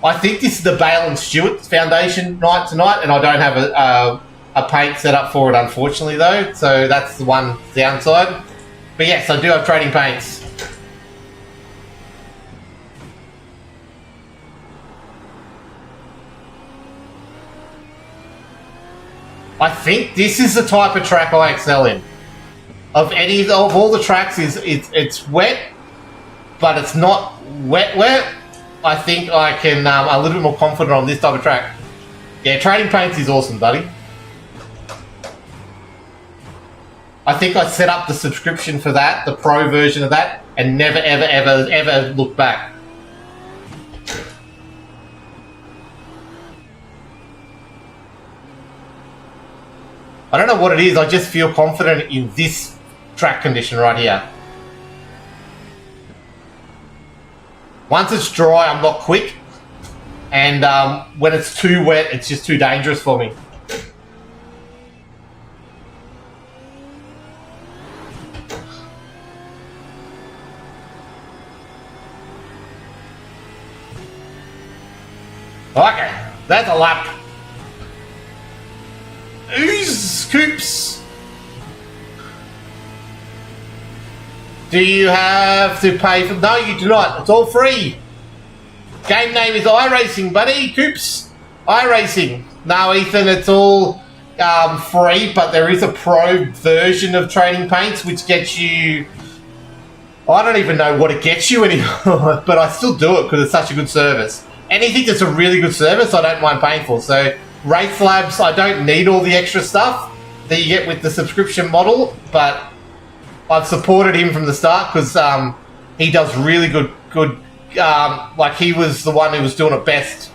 I think this is the Bale and Stewart Foundation night tonight, and I don't have a paint set up for it, unfortunately, though. So that's the one downside. But yes, I do have trading paints. I think this is the type of track I excel in. Of all the tracks, it's wet, but it's not wet. I think I can a little bit more confident on this type of track. Yeah, trading paints is awesome, buddy. I think I set up the subscription for that, the pro version of that, and never ever look back. I don't know what it is, I just feel confident in this track condition right here. Once it's dry, I'm not quick, and when it's too wet, it's just too dangerous for me. Okay, that's a lap. Ooze, Coops. Do you have to pay for... No, you do not. It's all free. Game name is iRacing, buddy. Coops. iRacing. No, Ethan, it's all free, but there is a pro version of trading paints, which gets you... I don't even know what it gets you anymore, but I still do it because it's such a good service. Anything that's a really good service, I don't mind paying for. So, Race Labs, I don't need all the extra stuff that you get with the subscription model, but I've supported him from the start because he does really good. Like he was the one who was doing it best,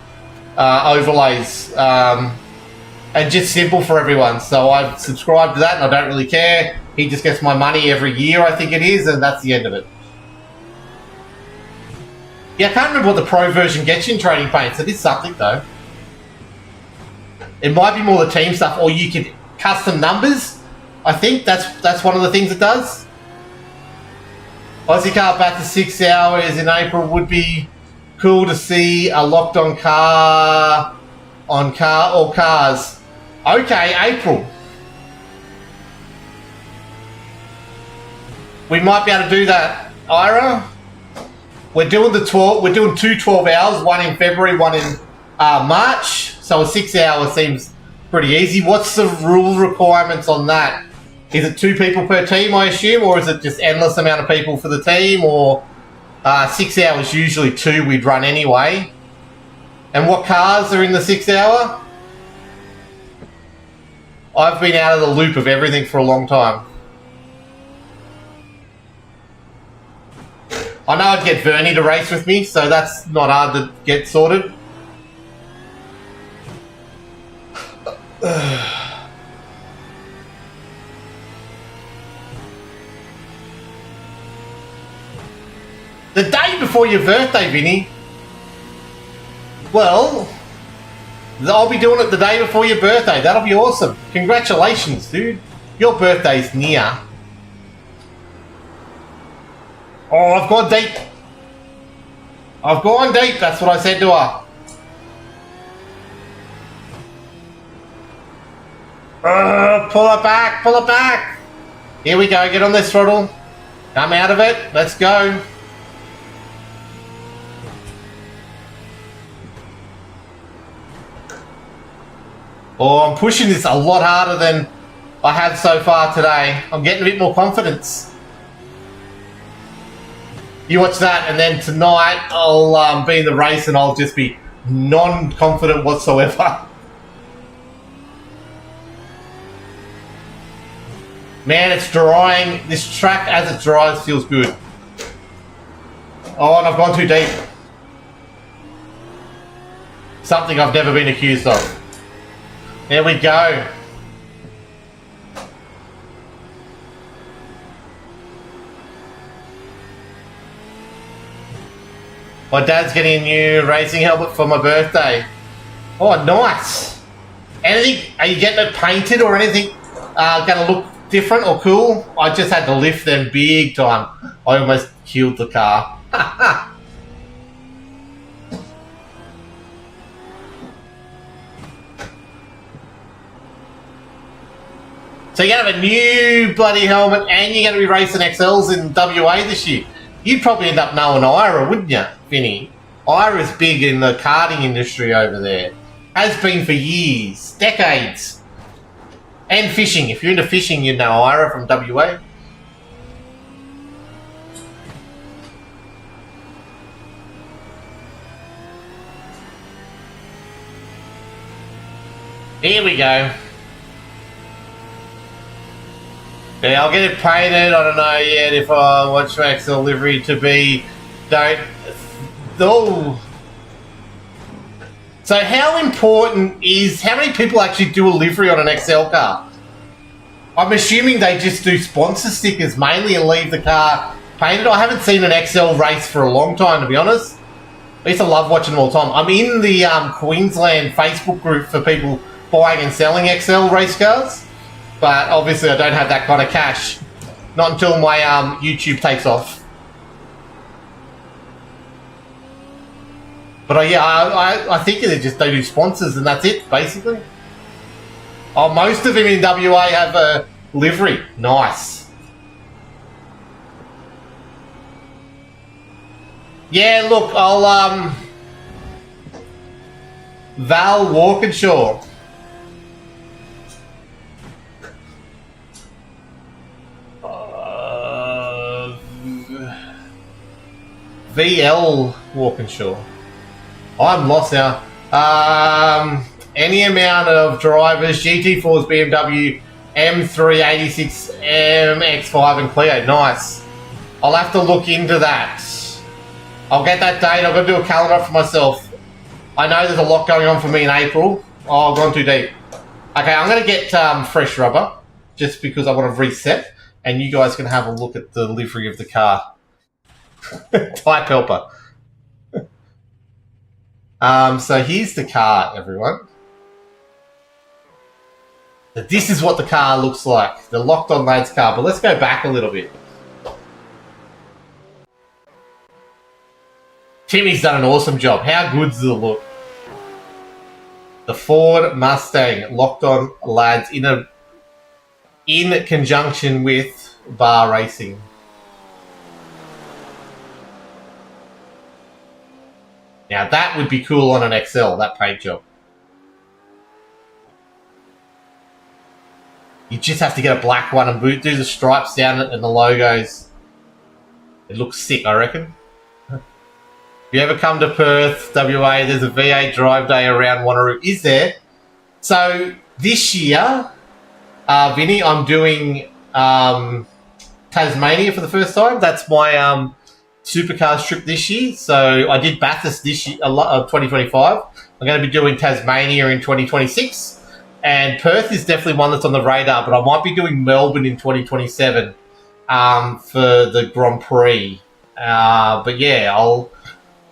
overlays, and just simple for everyone. So I've subscribed to that, and I don't really care. He just gets my money every year, I think it is, and that's the end of it. Yeah, I can't remember what the pro version gets you in trading paints. It is something though. It might be more the team stuff, or you can custom numbers. I think that's one of the things it does. Aussie car back to 6 hours in April would be cool to see a locked on car or cars. Okay, April. We might be able to do that, Ira. We're doing We're doing 2 12 hours, one in February, one in March. So a 6 hour seems pretty easy. What's the rule requirements on that? Is it 2 people per team, I assume, or is it just endless amount of people for the team, or 6 hours usually 2 we'd run anyway? And what cars are in the 6 hour? I've been out of the loop of everything for a long time. I know I'd get Bernie to race with me, so that's not hard to get sorted. The day before your birthday, Vinny. Well, I'll be doing it the day before your birthday. That'll be awesome. Congratulations, dude. Your birthday's near. Oh, I've gone deep. I've gone deep. That's what I said to her. Pull it back. Pull it back. Here we go. Get on this throttle. Come out of it. Let's go. Oh, I'm pushing this a lot harder than I have so far today. I'm getting a bit more confidence. You watch that, and then tonight I'll be in the race and I'll just be non-confident whatsoever. Man, it's drying. This track, as it dries, feels good. Oh, and I've gone too deep. Something I've never been accused of. There we go. My dad's getting a new racing helmet for my birthday. Oh, nice. Anything? Are you getting it painted or anything going to look different or cool? I just had to lift them big time. I almost killed the car. So you're going to have a new bloody helmet and you're going to be racing XLs in WA this year. You'd probably end up knowing Ira, wouldn't you, Vinny? Ira's big in the karting industry over there. Has been for years, decades. And fishing. If you're into fishing, you'd know Ira from WA. Here we go. Yeah, I'll get it painted. I don't know yet if I want Schmax's livery to be. Oh. So how important is, how many people actually do a livery on an XL car? I'm assuming they just do sponsor stickers mainly and leave the car painted. I haven't seen an XL race for a long time, to be honest. I used to love watching them all the time. I'm in the Queensland Facebook group for people buying and selling XL race cars. But obviously I don't have that kind of cash. Not until my YouTube takes off. But yeah, I think they do sponsors and that's it, basically. Oh, most of them in WA have a livery. Nice. Yeah, look, I'll Val Walkinshaw. VL Walkinshaw. I'm lost now. Any amount of drivers, GT4s, BMW, M386, MX5 and Clio. Nice. I'll have to look into that. I'll get that date. I've got to do a calendar for myself. I know there's a lot going on for me in April. Oh, I've gone too deep. Okay, I'm going to get fresh rubber just because I want to reset and you guys can have a look at the livery of the car. Type helper. So here's the car, everyone. This is what the car looks like. The Locked On Lads car. But let's go back a little bit. Timmy's done an awesome job. How good does it look? The Ford Mustang Locked On Lads in conjunction with Bar Racing. Now that would be cool on an XL, that paint job. You just have to get a black one and do the stripes down it and the logos. It looks sick, I reckon. If you ever come to Perth, WA, there's a V8 drive day around Wanneroo. Is there? So this year, Vinny, I'm doing Tasmania for the first time. That's my Supercars trip this year. So I did Bathurst this year, 2025. I'm going to be doing Tasmania in 2026. And Perth is definitely one that's on the radar, but I might be doing Melbourne in 2027 for the Grand Prix. But yeah, I'll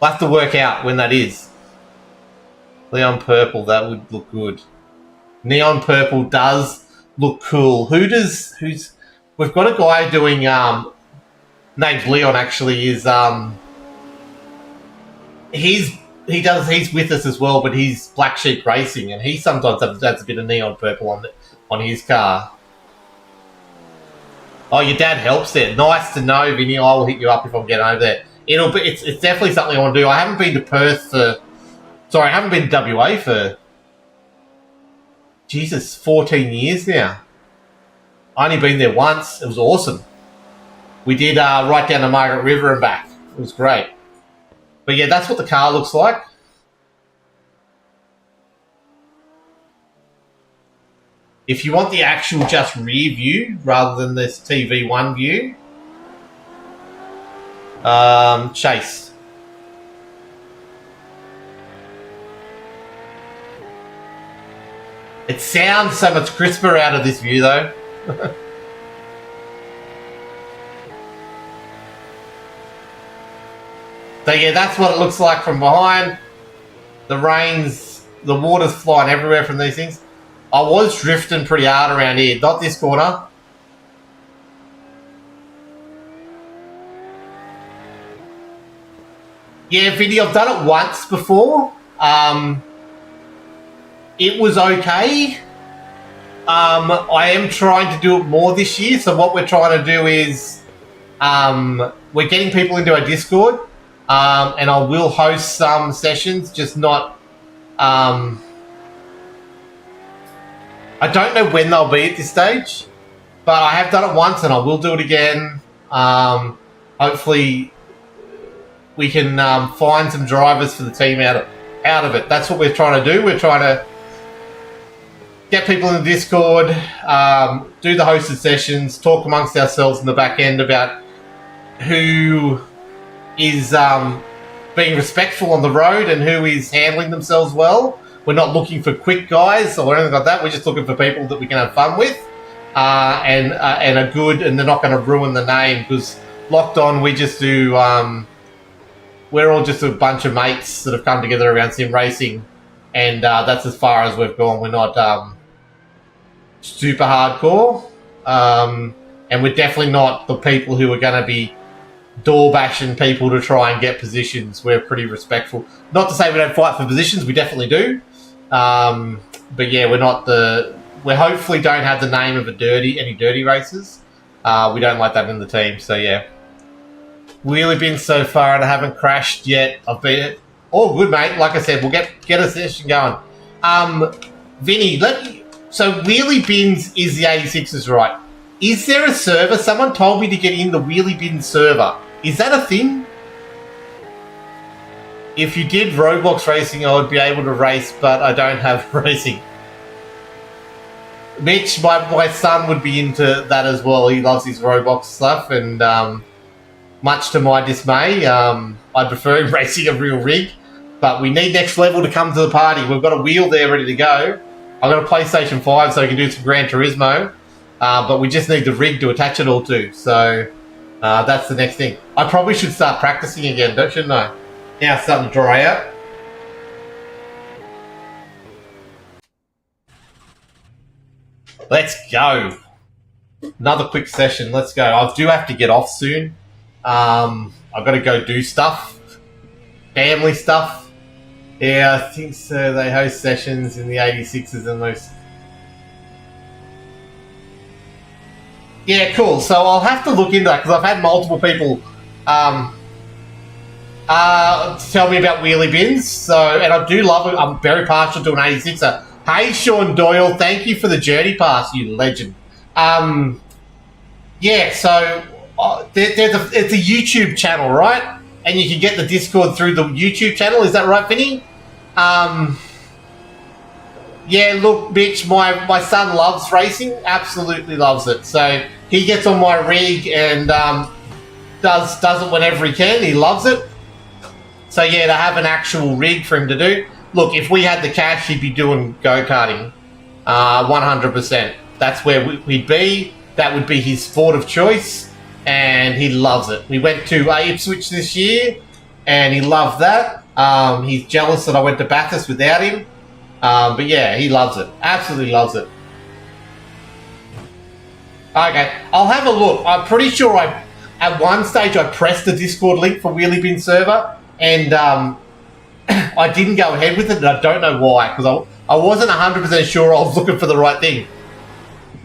have to work out when that is. Neon purple, that would look good. Neon purple does look cool. We've got a guy doing, named Leon actually, is, he's with us as well, but he's Black Sheep Racing, and he sometimes adds a bit of neon purple on his car. Oh, your dad helps there. Nice to know, Vinny. I will hit you up if I'm getting over there. It's definitely something I want to do. I haven't been to Perth I haven't been to WA for 14 years now. I only been there once. It was awesome. We did right down the Margaret River and back. It was great. But yeah, that's what the car looks like. If you want the actual just rear view rather than this TV1 view, Chase. It sounds so much crisper out of this view though. So yeah, that's what it looks like from behind. The water's flying everywhere from these things. I was drifting pretty hard around here, not this corner. Yeah, Vinny, I've done it once before. It was okay. I am trying to do it more this year. So what we're trying to do is we're getting people into our Discord, and I will host some sessions, just not... I don't know when they'll be at this stage, but I have done it once and I will do it again. Hopefully we can find some drivers for the team out of it. That's what we're trying to do. We're trying to get people in the Discord, do the hosted sessions, talk amongst ourselves in the back end about who is being respectful on the road and who is handling themselves well. We're not looking for quick guys or anything like that. We're just looking for people that we can have fun with and are good, and they're not going to ruin the name, because Locked On, we just do... we're all just a bunch of mates that have come together around sim racing, and that's as far as we've gone. We're not super hardcore, and we're definitely not the people who are going to be door bashing people to try and get positions. We're pretty respectful. Not to say we don't fight for positions, we definitely do. But yeah, we're not the... We hopefully don't have the name of any dirty races. We don't like that in the team, so yeah. Wheelie bin so far, and I haven't crashed yet. I've been... all good, mate. Like I said, we'll get a session going. Vinny, so Wheelie Bins is the 86s, right? Is there a server? Someone told me to get in the Wheelie Bin server. Is that a thing? If you did Roblox racing, I would be able to race, but I don't have racing. Mitch, my son would be into that as well. He loves his Roblox stuff, and much to my dismay, I prefer him racing a real rig. But we need next level to come to the party. We've got a wheel there ready to go. I've got a PlayStation 5 so I can do some Gran Turismo. But we just need the rig to attach it all to. So that's the next thing. I probably should start practicing again, shouldn't I? Now it's starting to dry out. Let's go. Another quick session. Let's go. I do have to get off soon. I've got to go do stuff. Family stuff. Yeah, I think so. They host sessions in the 86s and those. Yeah, cool. So I'll have to look into that, because I've had multiple people tell me about wheelie bins. So, and I do love it. I'm very partial to an 86er. Hey, Sean Doyle, thank you for the journey pass, you legend. Yeah, so it's a YouTube channel, right? And you can get the Discord through the YouTube channel. Is that right, Vinny? Yeah, look, Mitch, my son loves racing. Absolutely loves it. So he gets on my rig and does it whenever he can. He loves it. So yeah, to have an actual rig for him to do. Look, if we had the cash, he'd be doing go-karting. 100%. That's where we'd be. That would be his sport of choice. And he loves it. We went to Ipswich this year, and he loved that. He's jealous that I went to Bathurst without him. But yeah, he loves it. Absolutely loves it. Okay, I'll have a look. I'm pretty sure at one stage I pressed the Discord link for Wheelie Bin server, and I didn't go ahead with it, and I don't know why, because I wasn't 100% sure I was looking for the right thing.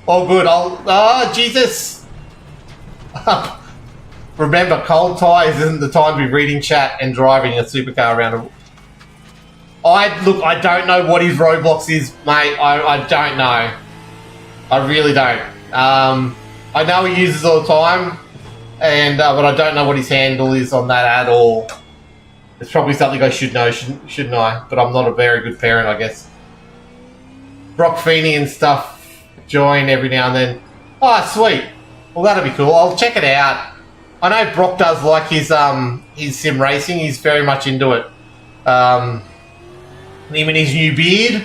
Oh, good. Oh, Jesus. Remember, cold tyres isn't the time to be reading chat and driving a supercar around. Look, I don't know what his Roblox is, mate. I don't know. I really don't. I know he uses all the time, and but I don't know what his handle is on that at all. It's probably something I should know, shouldn't I? But I'm not a very good parent, I guess. Brock Feeney and stuff join every now and then. Oh, sweet. Well, that'll be cool. I'll check it out. I know Brock does like his sim racing. He's very much into it. Him and his new beard.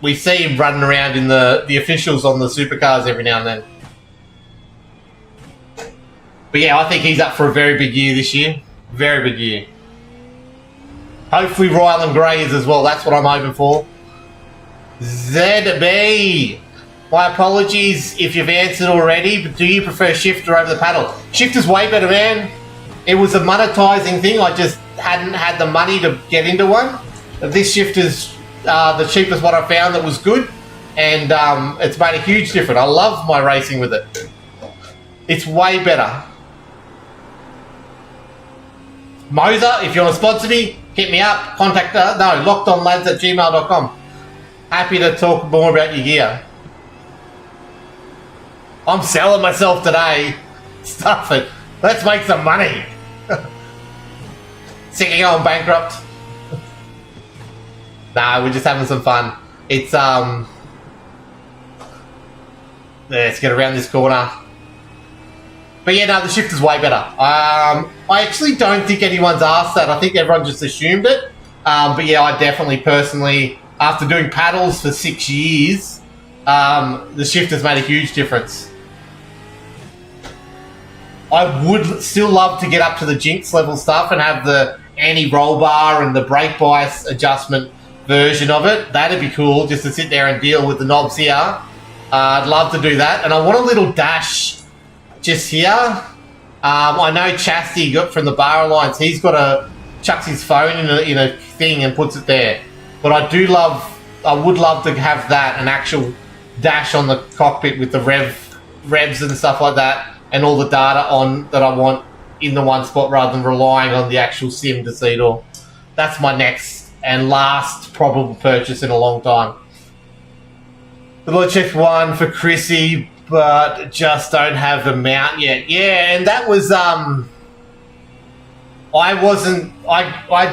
We see him running around in the officials on the supercars every now and then. But yeah, I think he's up for a very big year this year. Very big year. Hopefully Rylan Gray is as well. That's what I'm hoping for. ZB. My apologies if you've answered already, but do you prefer shifter over the paddle? Shifter's way better, man. It was a monetizing thing. I just hadn't had the money to get into one. This shifter's the cheapest one I found that was good, and it's made a huge difference. I love my racing with it. It's way better. Moser, if you want to sponsor me, hit me up. Contact lockedonlads@gmail.com. Happy to talk more about your gear. I'm selling myself today. Stuff it. Let's make some money. Sick of going bankrupt. Nah, we're just having some fun. It's let's get around this corner. But yeah, no, the shift is way better. I actually don't think anyone's asked that. I think everyone just assumed it. But yeah, I definitely personally, after doing paddles for 6 years, the shift has made a huge difference. I would still love to get up to the Jinx level stuff and have the anti-roll bar and the brake bias adjustment version of it. That'd be cool, just to sit there and deal with the knobs here. I'd love to do that. And I want a little dash just here. I know Chastity got from the Bar Alliance, he's got chucks his phone in a thing and puts it there. But I would love to have that, an actual dash on the cockpit with the revs and stuff like that, and all the data on that I want in the one spot rather than relying on the actual sim to see it all. That's my next and last probable purchase in a long time. The Logitech one for Chrissy, but just don't have a mount yet. Yeah, and that was I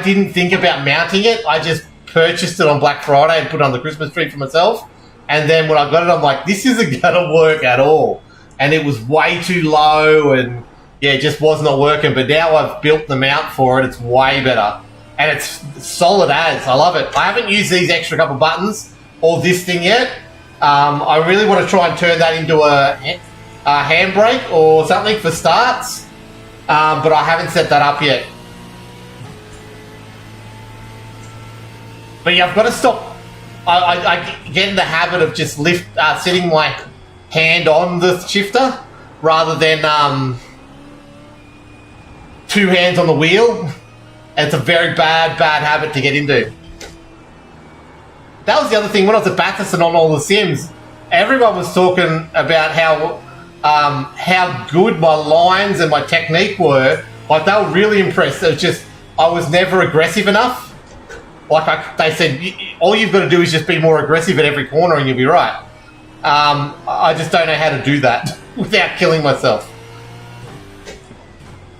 didn't think about mounting it. I just purchased it on Black Friday and put it on the Christmas tree for myself. And then when I got it, I'm like, this isn't gonna work at all. And it was way too low, and yeah, it just was not working. But now I've built the mount for it. It's way better, and it's solid as. I love it. I haven't used these extra couple buttons or this thing yet. I really want to try and turn that into a handbrake or something for starts, but I haven't set that up yet. But yeah, I've got to stop. I get in the habit of just sitting my hand on the shifter rather than two hands on the wheel. And it's a very bad habit to get into. That was the other thing when I was at Bathurst and on all the sims. Everyone was talking about how good my lines and my technique were. Like, they were really impressed. It was just I was never aggressive enough. Like they said, all you've got to do is just be more aggressive at every corner and you'll be right. I just don't know how to do that without killing myself.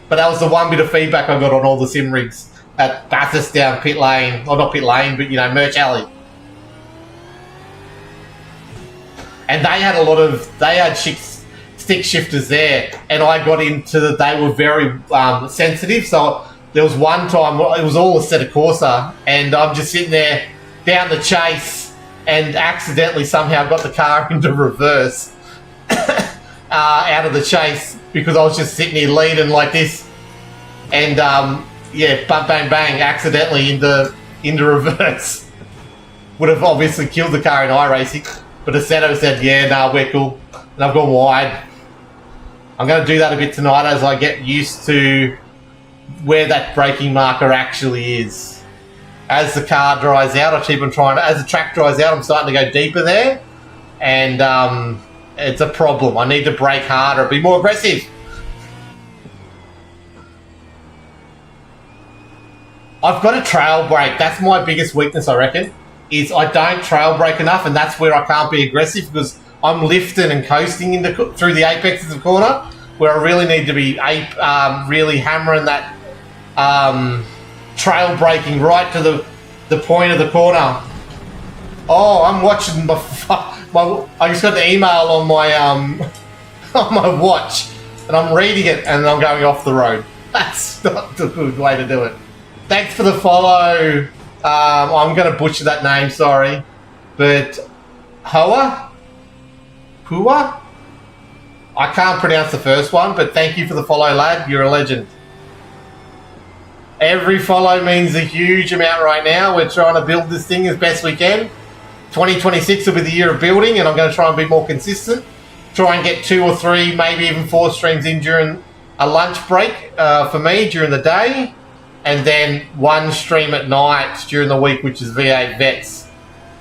But that was the one bit of feedback I got on all the sim rigs at Bathurst down pit lane. Well, not pit lane, but Merch Alley. And they had stick shifters there, and I got into they were very sensitive. So there was one time, it was all a set of Corsa, and I'm just sitting there down the chase and accidentally somehow got the car into reverse out of the chase because I was just sitting here leading like this, and yeah, bang, bang, accidentally into reverse. Would have obviously killed the car in iRacing. But Assetto said, yeah, nah, we're cool. And I've gone wide. I'm going to do that a bit tonight as I get used to where that braking marker actually is. As the car dries out, I keep on trying. As the track dries out, I'm starting to go deeper there. And it's a problem. I need to brake harder, be more aggressive. I've got a trail brake. That's my biggest weakness, I reckon. Is I don't trail brake enough, and that's where I can't be aggressive because I'm lifting and coasting through the apexes of corner, where I really need to be really hammering that trail braking right to the point of the corner. Oh, I'm watching my I just got the email on my on my watch, and I'm reading it, and I'm going off the road. That's not the good way to do it. Thanks for the follow. I'm going to butcher that name, sorry. But Hoa? Pua? I can't pronounce the first one, but thank you for the follow, lad. You're a legend. Every follow means a huge amount right now. We're trying to build this thing as best we can. 2026 will be the year of building, and I'm going to try and be more consistent. Try and get 2 or 3, maybe even 4 streams in during a lunch break for me during the day. And then 1 stream at night during the week, which is V8 Vets.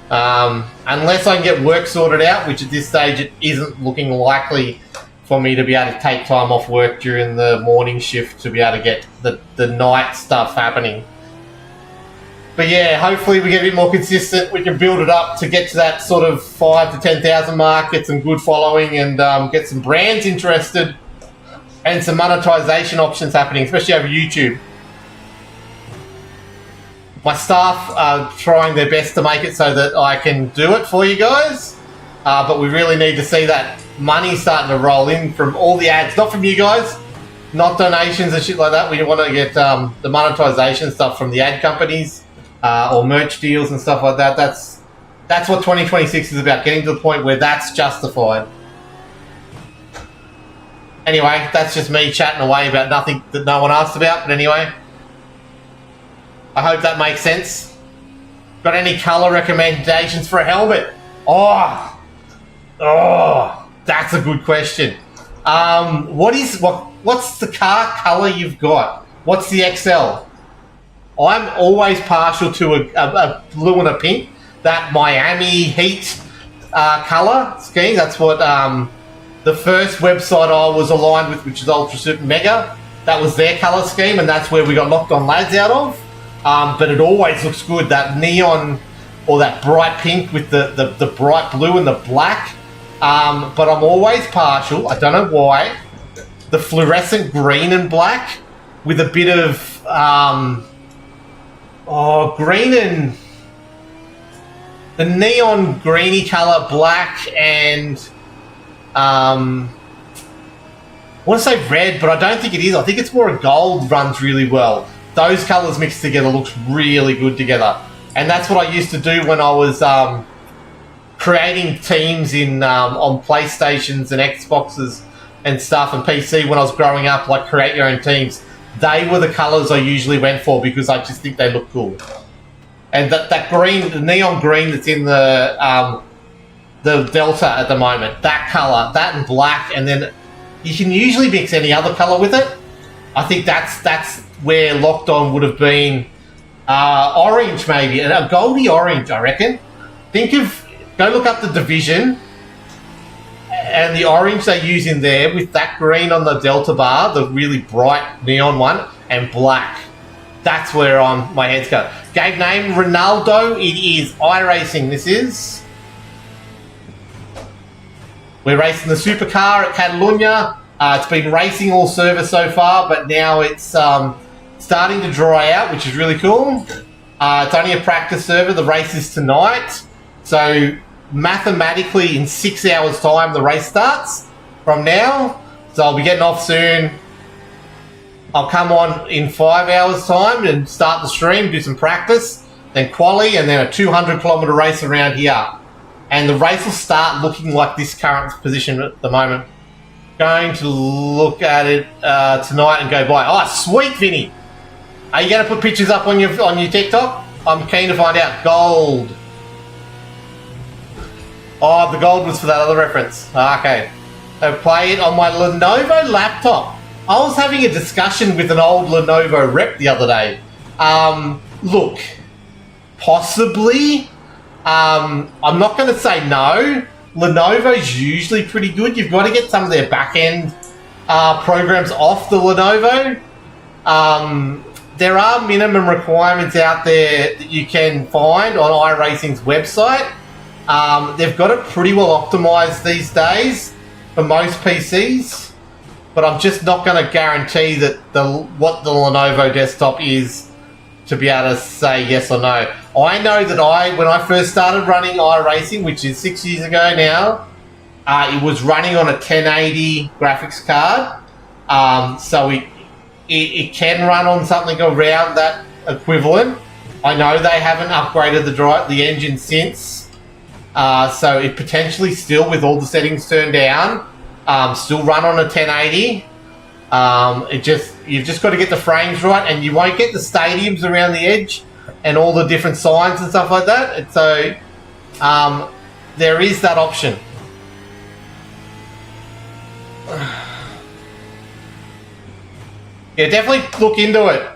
Unless I can get work sorted out, which at this stage it isn't looking likely for me to be able to take time off work during the morning shift to be able to get the night stuff happening. But yeah, hopefully we get a bit more consistent. We can build it up to get to that sort of 5,000 to 10,000 mark, get some good following, and get some brands interested and some monetization options happening, especially over YouTube. My staff are trying their best to make it so that I can do it for you guys, but we really need to see that money starting to roll in from all the ads, not from you guys, not donations and shit like that. We want to get the monetization stuff from the ad companies or merch deals and stuff like that. That's what 2026 is about, getting to the point where that's justified. Anyway, that's just me chatting away about nothing that no one asked about, but anyway. I hope that makes sense. Got any colour recommendations for a helmet? Oh, that's a good question. What's the car colour you've got? What's the XL? I'm always partial to a blue and a pink. That Miami Heat colour scheme. That's what the first website I was aligned with, which is Ultra Super Mega. That was their colour scheme, and that's where we got Locked On Lads out of. But it always looks good, that neon or that bright pink with the bright blue and the black. But I'm always partial, I don't know why, the fluorescent green and black with a bit of green and the neon greeny colour black and I want to say red, but I don't think it is. I think it's more a gold runs really well. Those colours mixed together looks really good together. And that's what I used to do when I was creating teams in on PlayStations and Xboxes and stuff and PC when I was growing up, like create your own teams. They were the colours I usually went for because I just think they look cool. And that green, the neon green that's in the Delta at the moment, that colour, that and black, and then you can usually mix any other colour with it. I think that's where Locked On would have been orange maybe, and a goldy orange, I reckon. Go look up the division and the orange they use in there with that green on the Delta bar, the really bright neon one, and black. That's where my head's going. Game name, Ronaldo. It is iRacing, this is. We're racing the Supercar at Catalunya. It's been racing all service so far, but now it's starting to dry out, which is really cool. It's only a practice server. The race is tonight. So mathematically, in 6 hours' time, the race starts from now. So I'll be getting off soon. I'll come on in 5 hours' time and start the stream, do some practice, then quali, and then a 200-kilometre race around here. And the race will start looking like this current position at the moment. Going to look at it tonight and go by. Oh, sweet, Vinny. Are you going to put pictures up on your TikTok? I'm keen to find out. Gold. Oh, the gold was for that other reference. Okay. I play it on my Lenovo laptop. I was having a discussion with an old Lenovo rep the other day. Look, possibly. I'm not going to say no. Lenovo's usually pretty good. You've got to get some of their back-end programs off the Lenovo. There are minimum requirements out there that you can find on iRacing's website. They've got it pretty well optimized these days for most PCs, but I'm just not going to guarantee that what the Lenovo desktop is to be able to say yes or no. I know that when I first started running iRacing, which is 6 years ago now, it was running on a 1080 graphics card. So it can run on something around that equivalent. I know they haven't upgraded the engine since. So it potentially still, with all the settings turned down, still run on a 1080. You've just got to get the frames right, and you won't get the stadiums around the edge and all the different signs and stuff like that. And so there is that option. Yeah, definitely look into it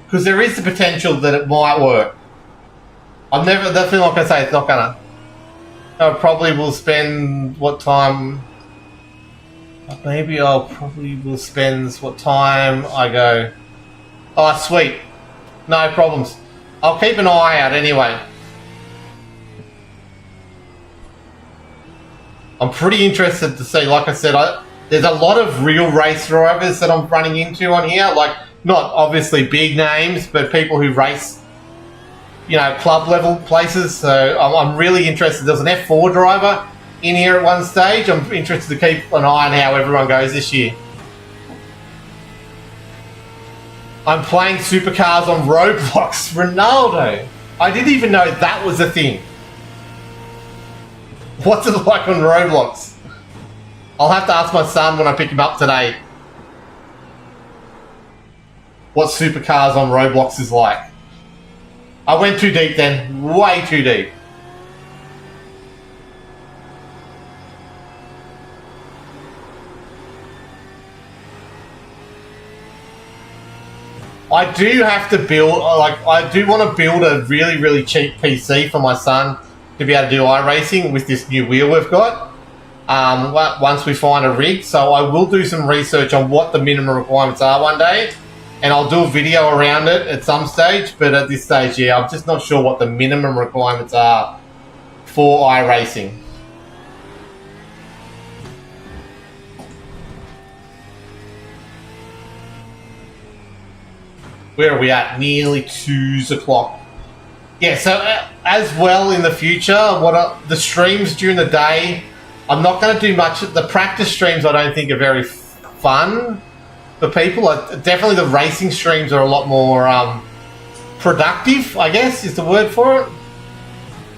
because there is the potential that it might work. I'm definitely not going to say it's not going to. I probably will spend what time... Maybe I'll probably will spend what time I go. Oh, sweet. No problems. I'll keep an eye out anyway. I'm pretty interested to see, like I said, there's a lot of real race drivers that I'm running into on here. Like, not obviously big names, but people who race, you know, club level places. So I'm really interested. There's an F4 driver in here at one stage. I'm interested to keep an eye on how everyone goes this year. I'm playing Supercars on Roblox. Ronaldo. I didn't even know that was a thing. What's it like on Roblox? I'll have to ask my son when I pick him up today what Supercars on Roblox is like. I went too deep then. Way too deep. I do have to build, like, I do want to build a really, really cheap PC for my son to be able to do iRacing with this new wheel we've got. Once we find a rig, so I will do some research on what the minimum requirements are one day, and I'll do a video around it at some stage. But at this stage, yeah, I'm just not sure what the minimum requirements are for iRacing. Where are we at? Nearly 2 o'clock. Yeah, so as well in the future, the streams during the day, I'm not going to do much. The practice streams I don't think are very fun for people. Definitely the racing streams are a lot more productive, I guess is the word for it.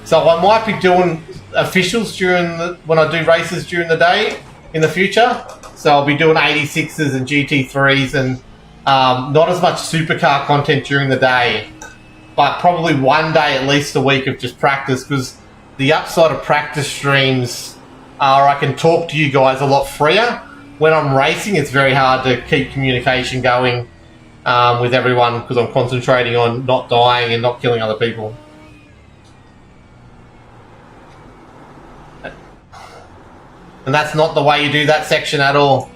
So I might be doing officials when I do races during the day in the future. So I'll be doing 86s and GT3s and not as much supercar content during the day, but probably one day at least a week of just practice, because the upside of practice streams are I can talk to you guys a lot freer. When I'm racing, it's very hard to keep communication going with everyone because I'm concentrating on not dying and not killing other people. And that's not the way you do that section at all.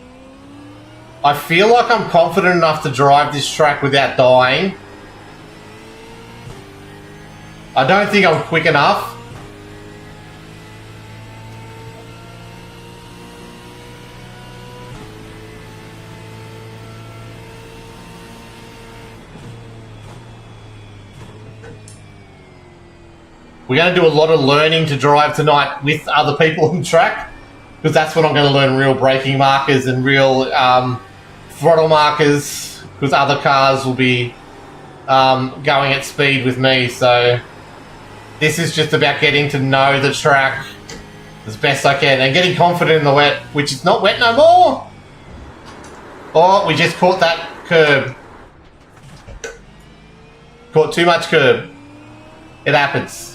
I feel like I'm confident enough to drive this track without dying. I don't think I'm quick enough. We're going to do a lot of learning to drive tonight with other people on track, because that's when I'm going to learn real braking markers and real throttle markers, because other cars will be going at speed with me. So this is just about getting to know the track as best I can and getting confident in the wet, which is not wet no more. Oh, we just caught that curb. Caught too much curb. It happens.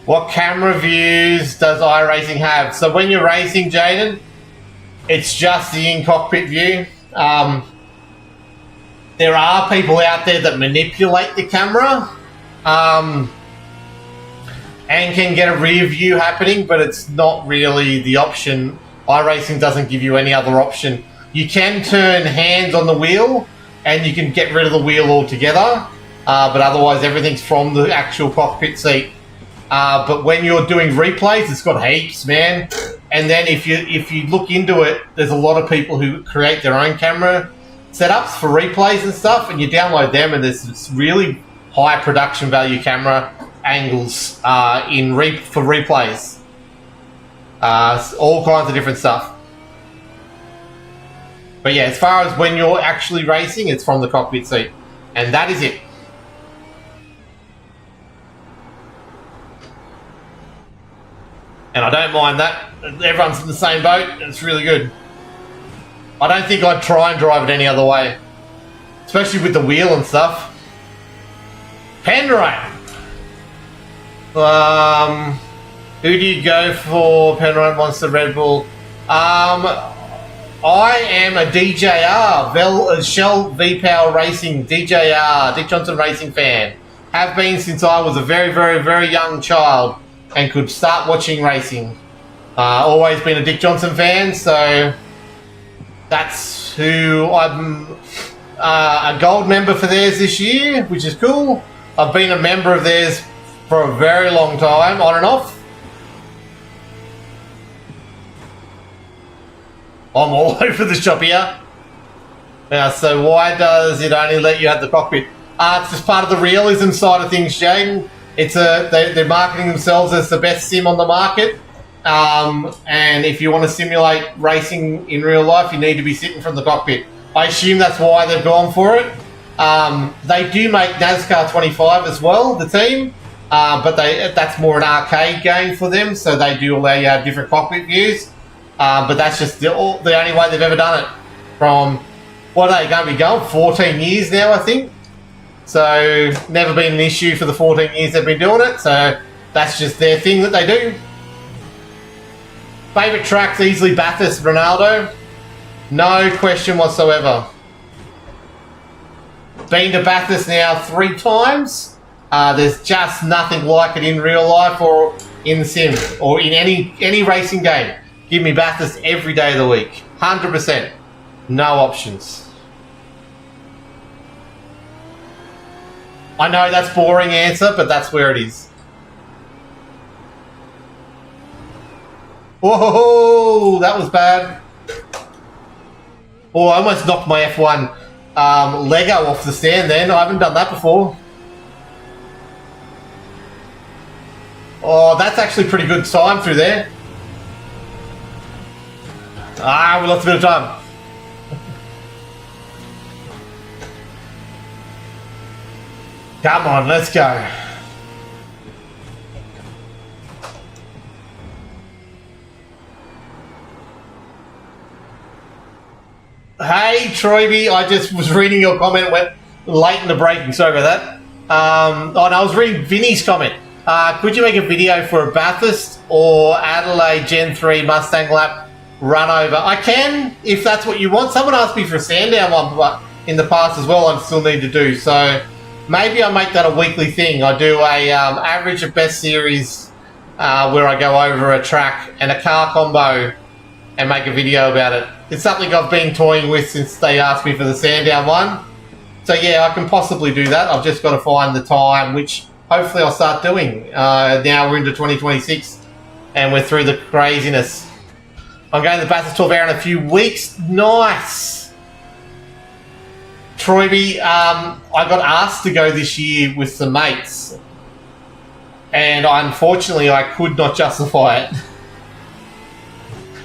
What camera views does iRacing have? So when you're racing, Jaden, it's just the in-cockpit view. There are people out there that manipulate the camera and can get a rear view happening, but it's not really the option. iRacing doesn't give you any other option. You can turn hands on the wheel and you can get rid of the wheel altogether, but otherwise everything's from the actual cockpit seat. But when you're doing replays, it's got heaps, man. And then if you look into it, there's a lot of people who create their own camera setups for replays and stuff, and you download them, and there's this really high production value camera angles for replays. All kinds of different stuff. But yeah, as far as when you're actually racing, it's from the cockpit seat, and that is it. And I don't mind that. Everyone's in the same boat. It's really good. I don't think I'd try and drive it any other way. Especially with the wheel and stuff. Pandering. Who do you go for? Penrite Monster, Red Bull. I am a DJR, Shell V-Power Racing, DJR, Dick Johnson Racing fan. Have been since I was a very, very, very young child and could start watching racing. Always been a Dick Johnson fan, so that's who I'm a gold member for theirs this year, which is cool. I've been a member of theirs for a very long time, on and off. I'm all over the shop here. So why does it only let you have the cockpit? It's just part of the realism side of things, Jaden. They're marketing themselves as the best sim on the market. And if you want to simulate racing in real life, you need to be sitting from the cockpit. I assume that's why they've gone for it. They do make NASCAR 25 as well, the team. But that's more an arcade game for them, so they do allow you to have different cockpit views. But that's just the only way they've ever done it. From, what are they going to be going? 14 years now, I think. So, never been an issue for the 14 years they've been doing it. So, that's just their thing that they do. Favourite tracks, easily Bathurst, Ronaldo. No question whatsoever. Been to Bathurst now 3 times. There's just nothing like it in real life or in the sim or in any racing game. Give me Bathurst every day of the week. 100%. No options. I know that's a boring answer, but that's where it is. Whoa, that was bad. Oh, I almost knocked my F1 Lego off the stand then. I haven't done that before. Oh, that's actually pretty good time through there. We lost a bit of time. Come on, let's go. Hey, Troyby, I just was reading your comment, went late in the breaking, sorry about that. No, I was reading Vinny's comment. Could you make a video for a Bathurst or Adelaide Gen 3 Mustang lap run over? I can, if that's what you want. Someone asked me for a Sandown one but in the past as well, I still need to do. So maybe I make that a weekly thing. I do a average of best series where I go over a track and a car combo and make a video about it. It's something I've been toying with since they asked me for the Sandown one. So yeah, I can possibly do that. I've just got to find the time, which hopefully I'll start doing. Now we're into 2026 and we're through the craziness. I'm going to the Bathurst 12 Hour in a few weeks. Nice. Troyby, I got asked to go this year with some mates. And unfortunately, I could not justify it.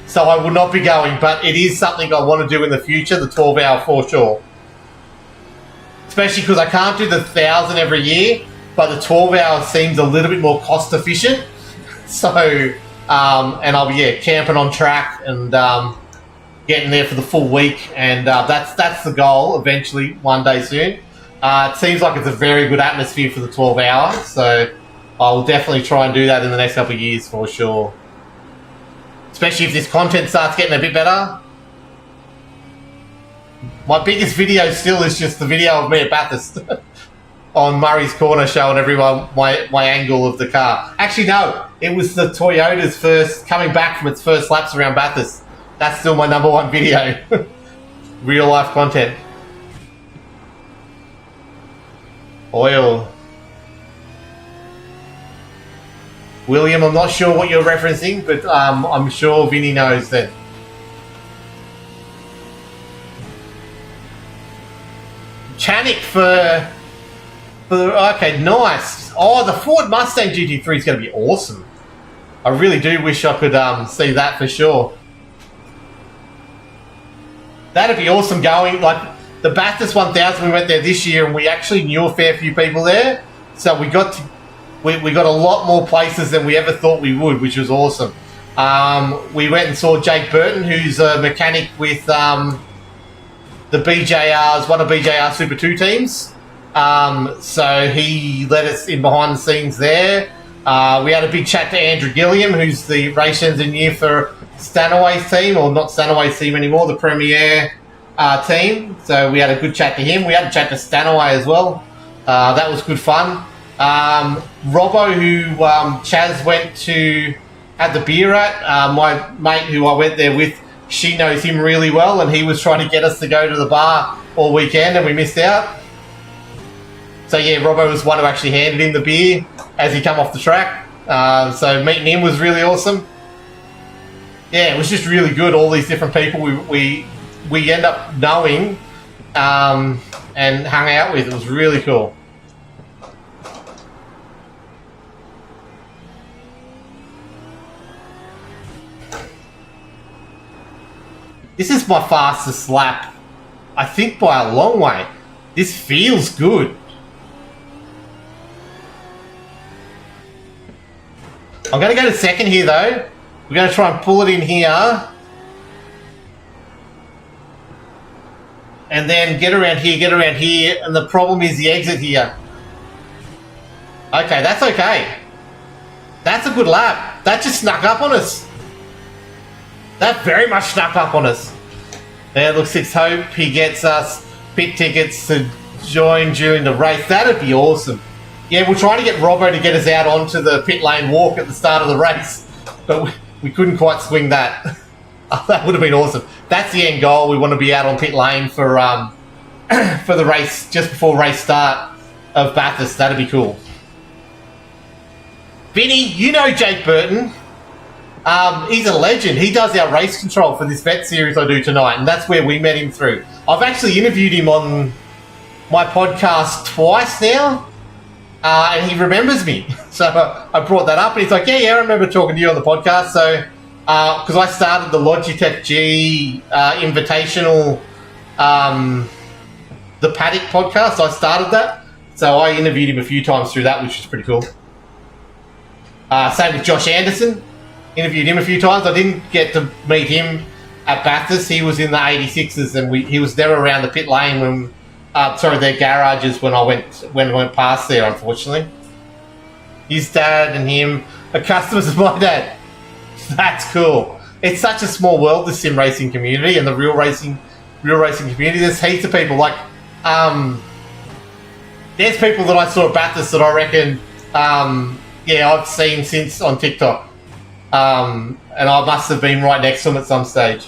So I will not be going, but it is something I want to do in the future, the 12 hour for sure. Especially because I can't do the 1,000 every year, but the 12 hour seems a little bit more cost efficient. So, and I'll be, camping on track and getting there for the full week. And that's the goal eventually, one day soon. It seems like it's a very good atmosphere for the 12 hour. So I'll definitely try and do that in the next couple of years for sure. Especially if this content starts getting a bit better. My biggest video still is just the video of me at Bathurst on Murray's Corner showing everyone my angle of the car. Actually, no, it was the Toyota's first, coming back from its first laps around Bathurst. That's still my #1 video. Real life content. Oil. William, I'm not sure what you're referencing, but I'm sure Vinny knows then. Chanik for okay, nice. Oh, the Ford Mustang GT3 is going to be awesome. I really do wish I could see that for sure. That'd be awesome going, like the Bathurst 1000, we went there this year and we actually knew a fair few people there. So we got a lot more places than we ever thought we would, which was awesome. We went and saw Jake Burton, who's a mechanic with the BJR's, one of BJR Super 2 teams. So he let us in behind the scenes there. We had a big chat to Andrew Gilliam, who's the race engineer for Stanaway's team, or not Stanaway's team anymore, the Premier team. So we had a good chat to him. We had a chat to Stanaway as well. That was good fun. Robbo, who Chaz went to have the beer at, my mate who I went there with, she knows him really well, and he was trying to get us to go to the bar all weekend, and we missed out. So yeah, Robbo was one who actually handed him the beer as he come off the track. So meeting him was really awesome. Yeah, it was just really good. All these different people we end up knowing and hung out with. It was really cool. This is my fastest lap, I think, by a long way. This feels good. I'm going to go to second here, though. We're going to try and pull it in here. And then get around here. And the problem is the exit here. Okay, that's okay. That's a good lap. That just snuck up on us. That very much snuck up on us. There, looks, let's hope he gets us pit tickets to join during the race. That'd be awesome. Yeah, we're trying to get Robbo to get us out onto the pit lane walk at the start of the race, but we couldn't quite swing that. That would have been awesome. That's the end goal. We want to be out on pit lane for the race, just before race start of Bathurst. That'd be cool. Vinny, you know Jake Burton. He's a legend. He does our race control for this vet series I do tonight, and that's where we met him through. I've actually interviewed him on my podcast twice now, and he remembers me. So I brought that up, and he's like, yeah, I remember talking to you on the podcast. So, because I started the Logitech G Invitational, the Paddock podcast, I started that. So I interviewed him a few times through that, which is pretty cool. Same with Josh Anderson. Interviewed him a few times. I didn't get to meet him at Bathurst. He was in the 86s, and he was never around the pit lane when, their garages when I went past there, unfortunately. His dad and him are customers of my dad. That's cool. It's such a small world, the sim racing community and the real racing community. There's heaps of people. Like, there's people that I saw at Bathurst that I reckon, I've seen since on TikTok. And I must have been right next to him at some stage.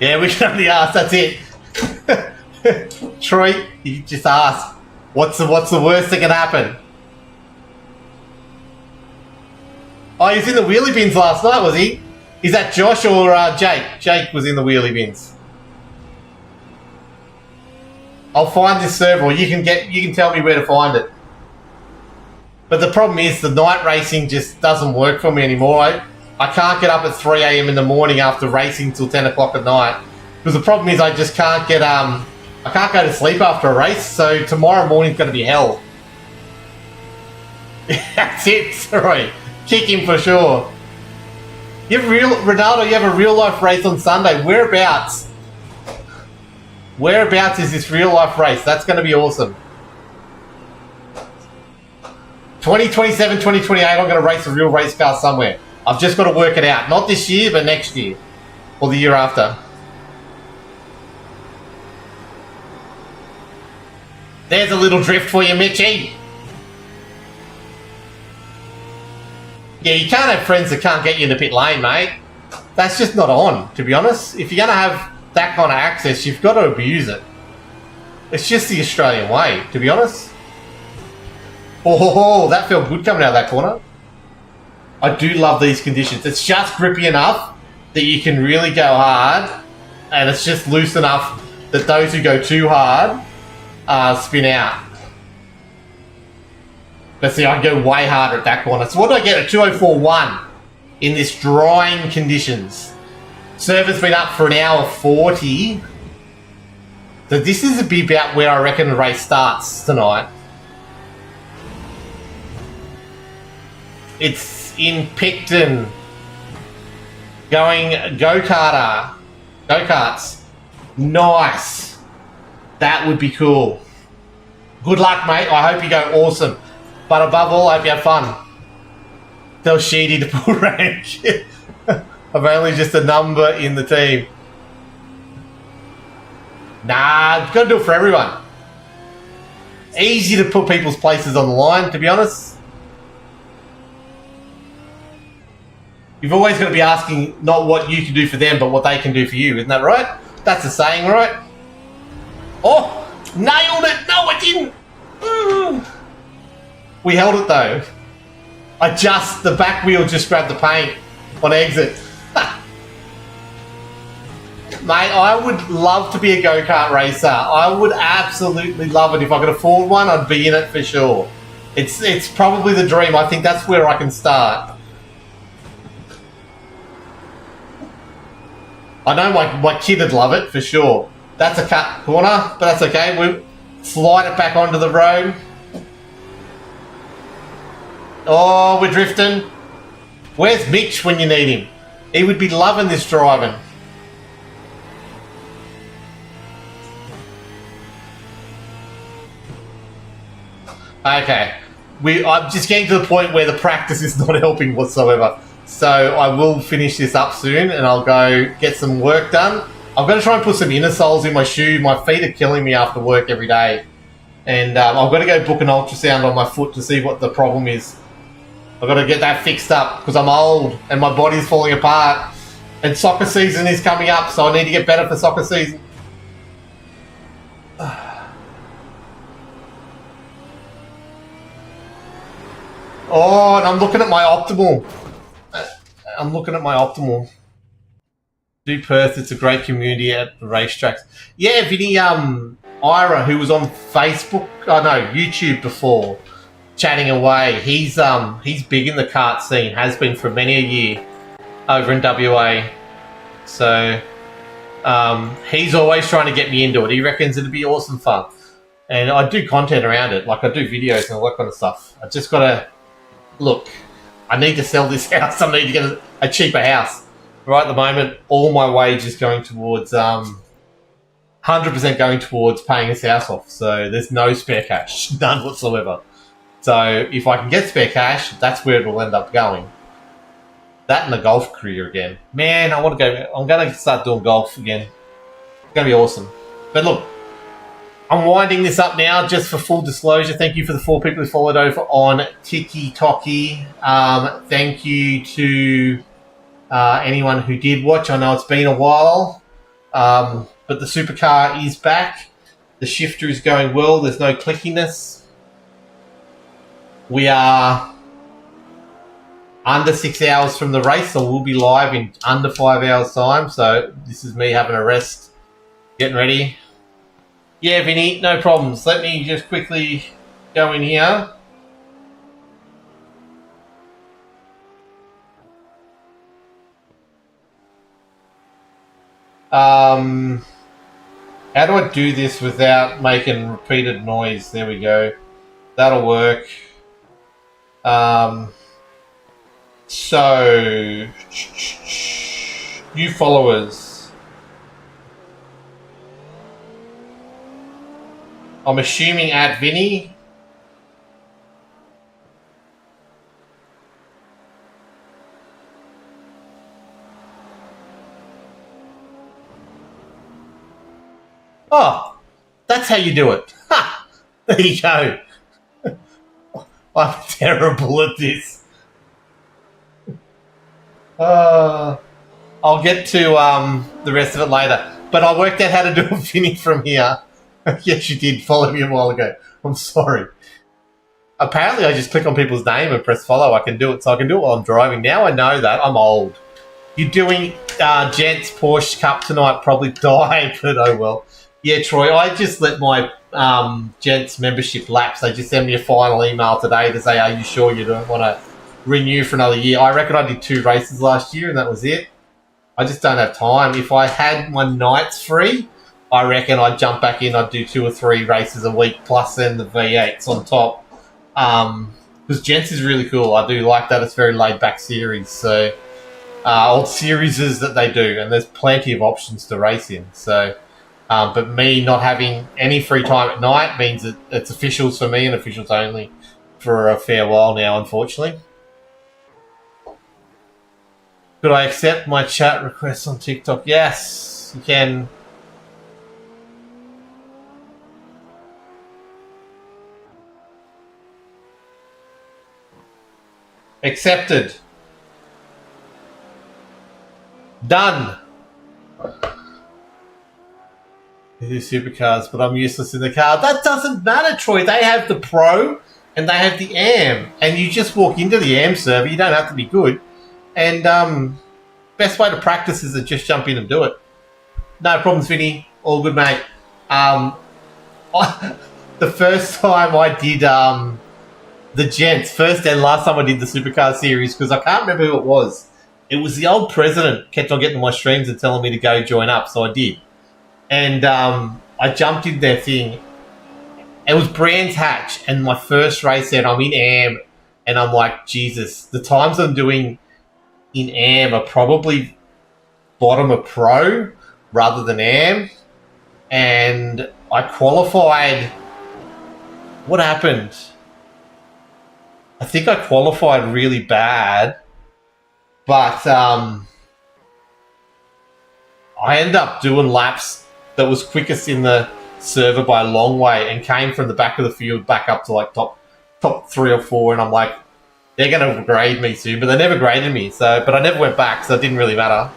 We can only ask, that's it. Troy, you just ask, what's the worst that can happen? Oh, he was in the wheelie bins last night, was he? Is that Josh or Jake? Jake was in the wheelie bins. I'll find this server, or you can tell me where to find it. But the problem is the night racing just doesn't work for me anymore. I can't get up at 3 a.m. in the morning after racing till 10 o'clock at night. Because the problem is I just can't get, I can't go to sleep after a race, so tomorrow morning's going to be hell. That's it, sorry. Kick him for sure. Ronaldo, you have a real life race on Sunday. Whereabouts? Whereabouts is this real life race? That's going to be awesome. 2027, 2028, I'm going to race a real race car somewhere. I've just got to work it out. Not this year, but next year. Or the year after. There's a little drift for you, Mitchie. Yeah, you can't have friends that can't get you in the pit lane, mate. That's just not on, to be honest. If you're going to have that kind of access, you've got to abuse it. It's just the Australian way, to be honest. Oh, that felt good coming out of that corner. I do love these conditions. It's just grippy enough that you can really go hard, and it's just loose enough that those who go too hard spin out. But see, I go way harder at that corner. So what do I get? A 204.1 in this drying conditions. Server's been up for an hour 40. So this is about where I reckon the race starts tonight. It's in Picton. Going go-karts. Nice. That would be cool. Good luck, mate. I hope you go awesome. But above all, I hope you have fun. Tell Sheedy to pull rank. I'm only just a number in the team. Nah, you've got to do it for everyone. Easy to put people's places on the line, to be honest. You've always got to be asking not what you can do for them, but what they can do for you. Isn't that right? That's the saying, right? Oh, nailed it. No, I didn't. We held it, though. The back wheel just grabbed the paint on exit. Mate, I would love to be a go-kart racer. I would absolutely love it. If I could afford one, I'd be in it for sure. It's probably the dream. I think that's where I can start. I know my kid would love it for sure. That's a cut corner, but that's okay. We'll slide it back onto the road. Oh, we're drifting. Where's Mitch when you need him? He would be loving this driving. Okay. I'm just getting to the point where the practice is not helping whatsoever. So I will finish this up soon and I'll go get some work done. I'm going to try and put some inner soles in my shoe. My feet are killing me after work every day. And I've got to go book an ultrasound on my foot to see what the problem is. I've got to get that fixed up because I'm old and my body's falling apart. And soccer season is coming up, so I need to get better for soccer season. Oh, and I'm looking at my optimal. Do Perth, it's a great community at the racetracks. Yeah, Vinny, Ira, who was on YouTube before, chatting away. He's big in the kart scene, has been for many a year over in WA. So he's always trying to get me into it. He reckons it'd be awesome fun. And I do content around it, like I do videos and all that kind of stuff. I just gotta look, I need to sell this house. I need to get a cheaper house. Right at the moment, all my wage is going towards 100% going towards paying this house off. So there's no spare cash, none whatsoever. So if I can get spare cash, that's where it will end up going. That and the golf career again. Man, I want to go. I'm going to start doing golf again. It's going to be awesome. But look, I'm winding this up now just for full disclosure. Thank you for the 4 people who followed over on TikTok. Thank you to anyone who did watch. I know it's been a while, but the supercar is back. The shifter is going well. There's no clickiness. We are under 6 hours from the race, so we'll be live in under 5 hours time. So this is me having a rest, getting ready. Yeah, Vinny, no problems. Let me just quickly go in here. How do I do this without making repeated noise? There we go. That'll work. So, new followers. I'm assuming at Vinny. Oh, that's how you do it. Ha! There you go. I'm terrible at this. I'll get to the rest of it later. But I worked out how to do a Vinny from here. Yes, you did follow me a while ago. I'm sorry. Apparently, I just click on people's name and press follow. I can do it. So I can do it while I'm driving. Now I know that. I'm old. You're doing Gents Porsche Cup tonight. Probably die, but oh well. Yeah, Troy, I just let my Gents membership lapse. They just sent me a final email today to say, are you sure you don't want to renew for another year? I reckon I did 2 races last year and that was it. I just don't have time. If I had my nights free, I reckon I'd jump back in. I'd do 2 or 3 races a week plus then the V8s on top. Because Gents is really cool. I do like that. It's a very laid-back series. So, all series that they do. And there's plenty of options to race in. So, But me not having any free time at night means that it's officials for me and officials only for a fair while now, unfortunately. Could I accept my chat requests on TikTok? Yes, you can. Accepted. Done. It is Supercars, but I'm useless in the car. That doesn't matter, Troy. They have the Pro and they have the AM. And you just walk into the AM server. You don't have to be good. And best way to practice is to just jump in and do it. No problems, Vinny. All good, mate. The first time I did the gents, first and last time I did the Supercar series, because I can't remember who it was. It was the old president kept on getting my streams and telling me to go join up, so I did. And I jumped in their thing. It was Brands Hatch, and my first race there, I'm in AM, and I'm like, Jesus, the times I'm doing in AM are probably bottom of Pro rather than AM. And I qualified. What happened? I think I qualified really bad, but I ended up doing laps that was quickest in the server by a long way and came from the back of the field back up to like top 3 or 4, and I'm like, they're going to grade me soon, but they never graded me. So, but I never went back, so it didn't really matter.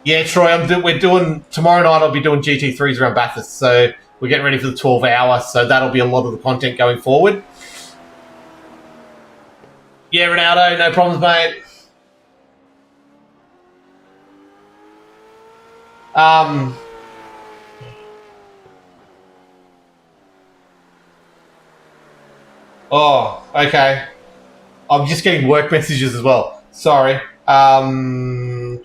Yeah, Troy, we're doing tomorrow night. I'll be doing GT3s around Bathurst, so we're getting ready for the 12 hours. So that'll be a lot of the content going forward. Yeah, Ronaldo, no problems, mate. Oh, okay. I'm just getting work messages as well. Sorry. I'll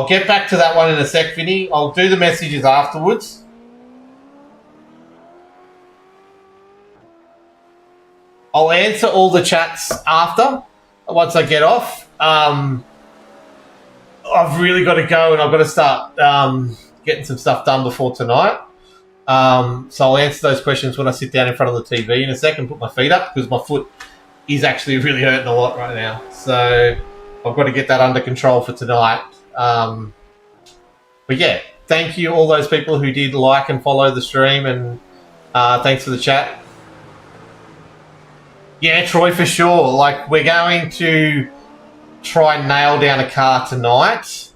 get back to that one in a sec, Vinny. I'll do the messages afterwards. I'll answer all the chats after, once I get off. I've really got to go, and I've got to start getting some stuff done before tonight. So I'll answer those questions when I sit down in front of the TV in a second, put my feet up, because my foot is actually really hurting a lot right now. So I've got to get that under control for tonight. But yeah, thank you all those people who did like and follow the stream, and thanks for the chat. Yeah, Troy, for sure. Like, we're going to try and nail down a car tonight.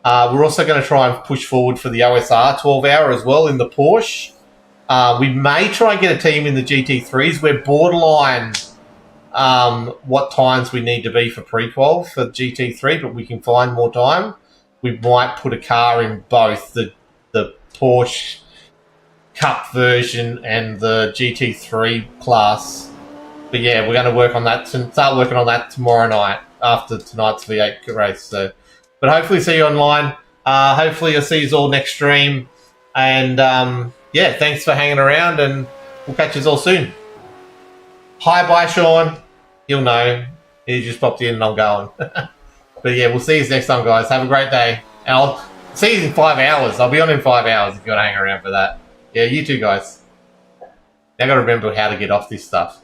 We're also going to try and push forward for the OSR 12-hour as well in the Porsche. We may try and get a team in the GT3s. We're borderline what times we need to be for pre-qual for GT3, but we can find more time. We might put a car in both the Porsche Cup version and the GT3 class. But yeah, we're going to work on that. Start working on that tomorrow night after tonight's V8 race. So, but hopefully see you online. Hopefully I'll see you all next stream. And yeah, thanks for hanging around, and we'll catch you all soon. Hi, bye, Sean. You'll know. He just popped in and I'm going. But yeah, we'll see you next time, guys. Have a great day. And I'll see you in 5 hours. I'll be on in 5 hours if you want to hang around for that. Yeah, you too, guys. Now I've got to remember how to get off this stuff.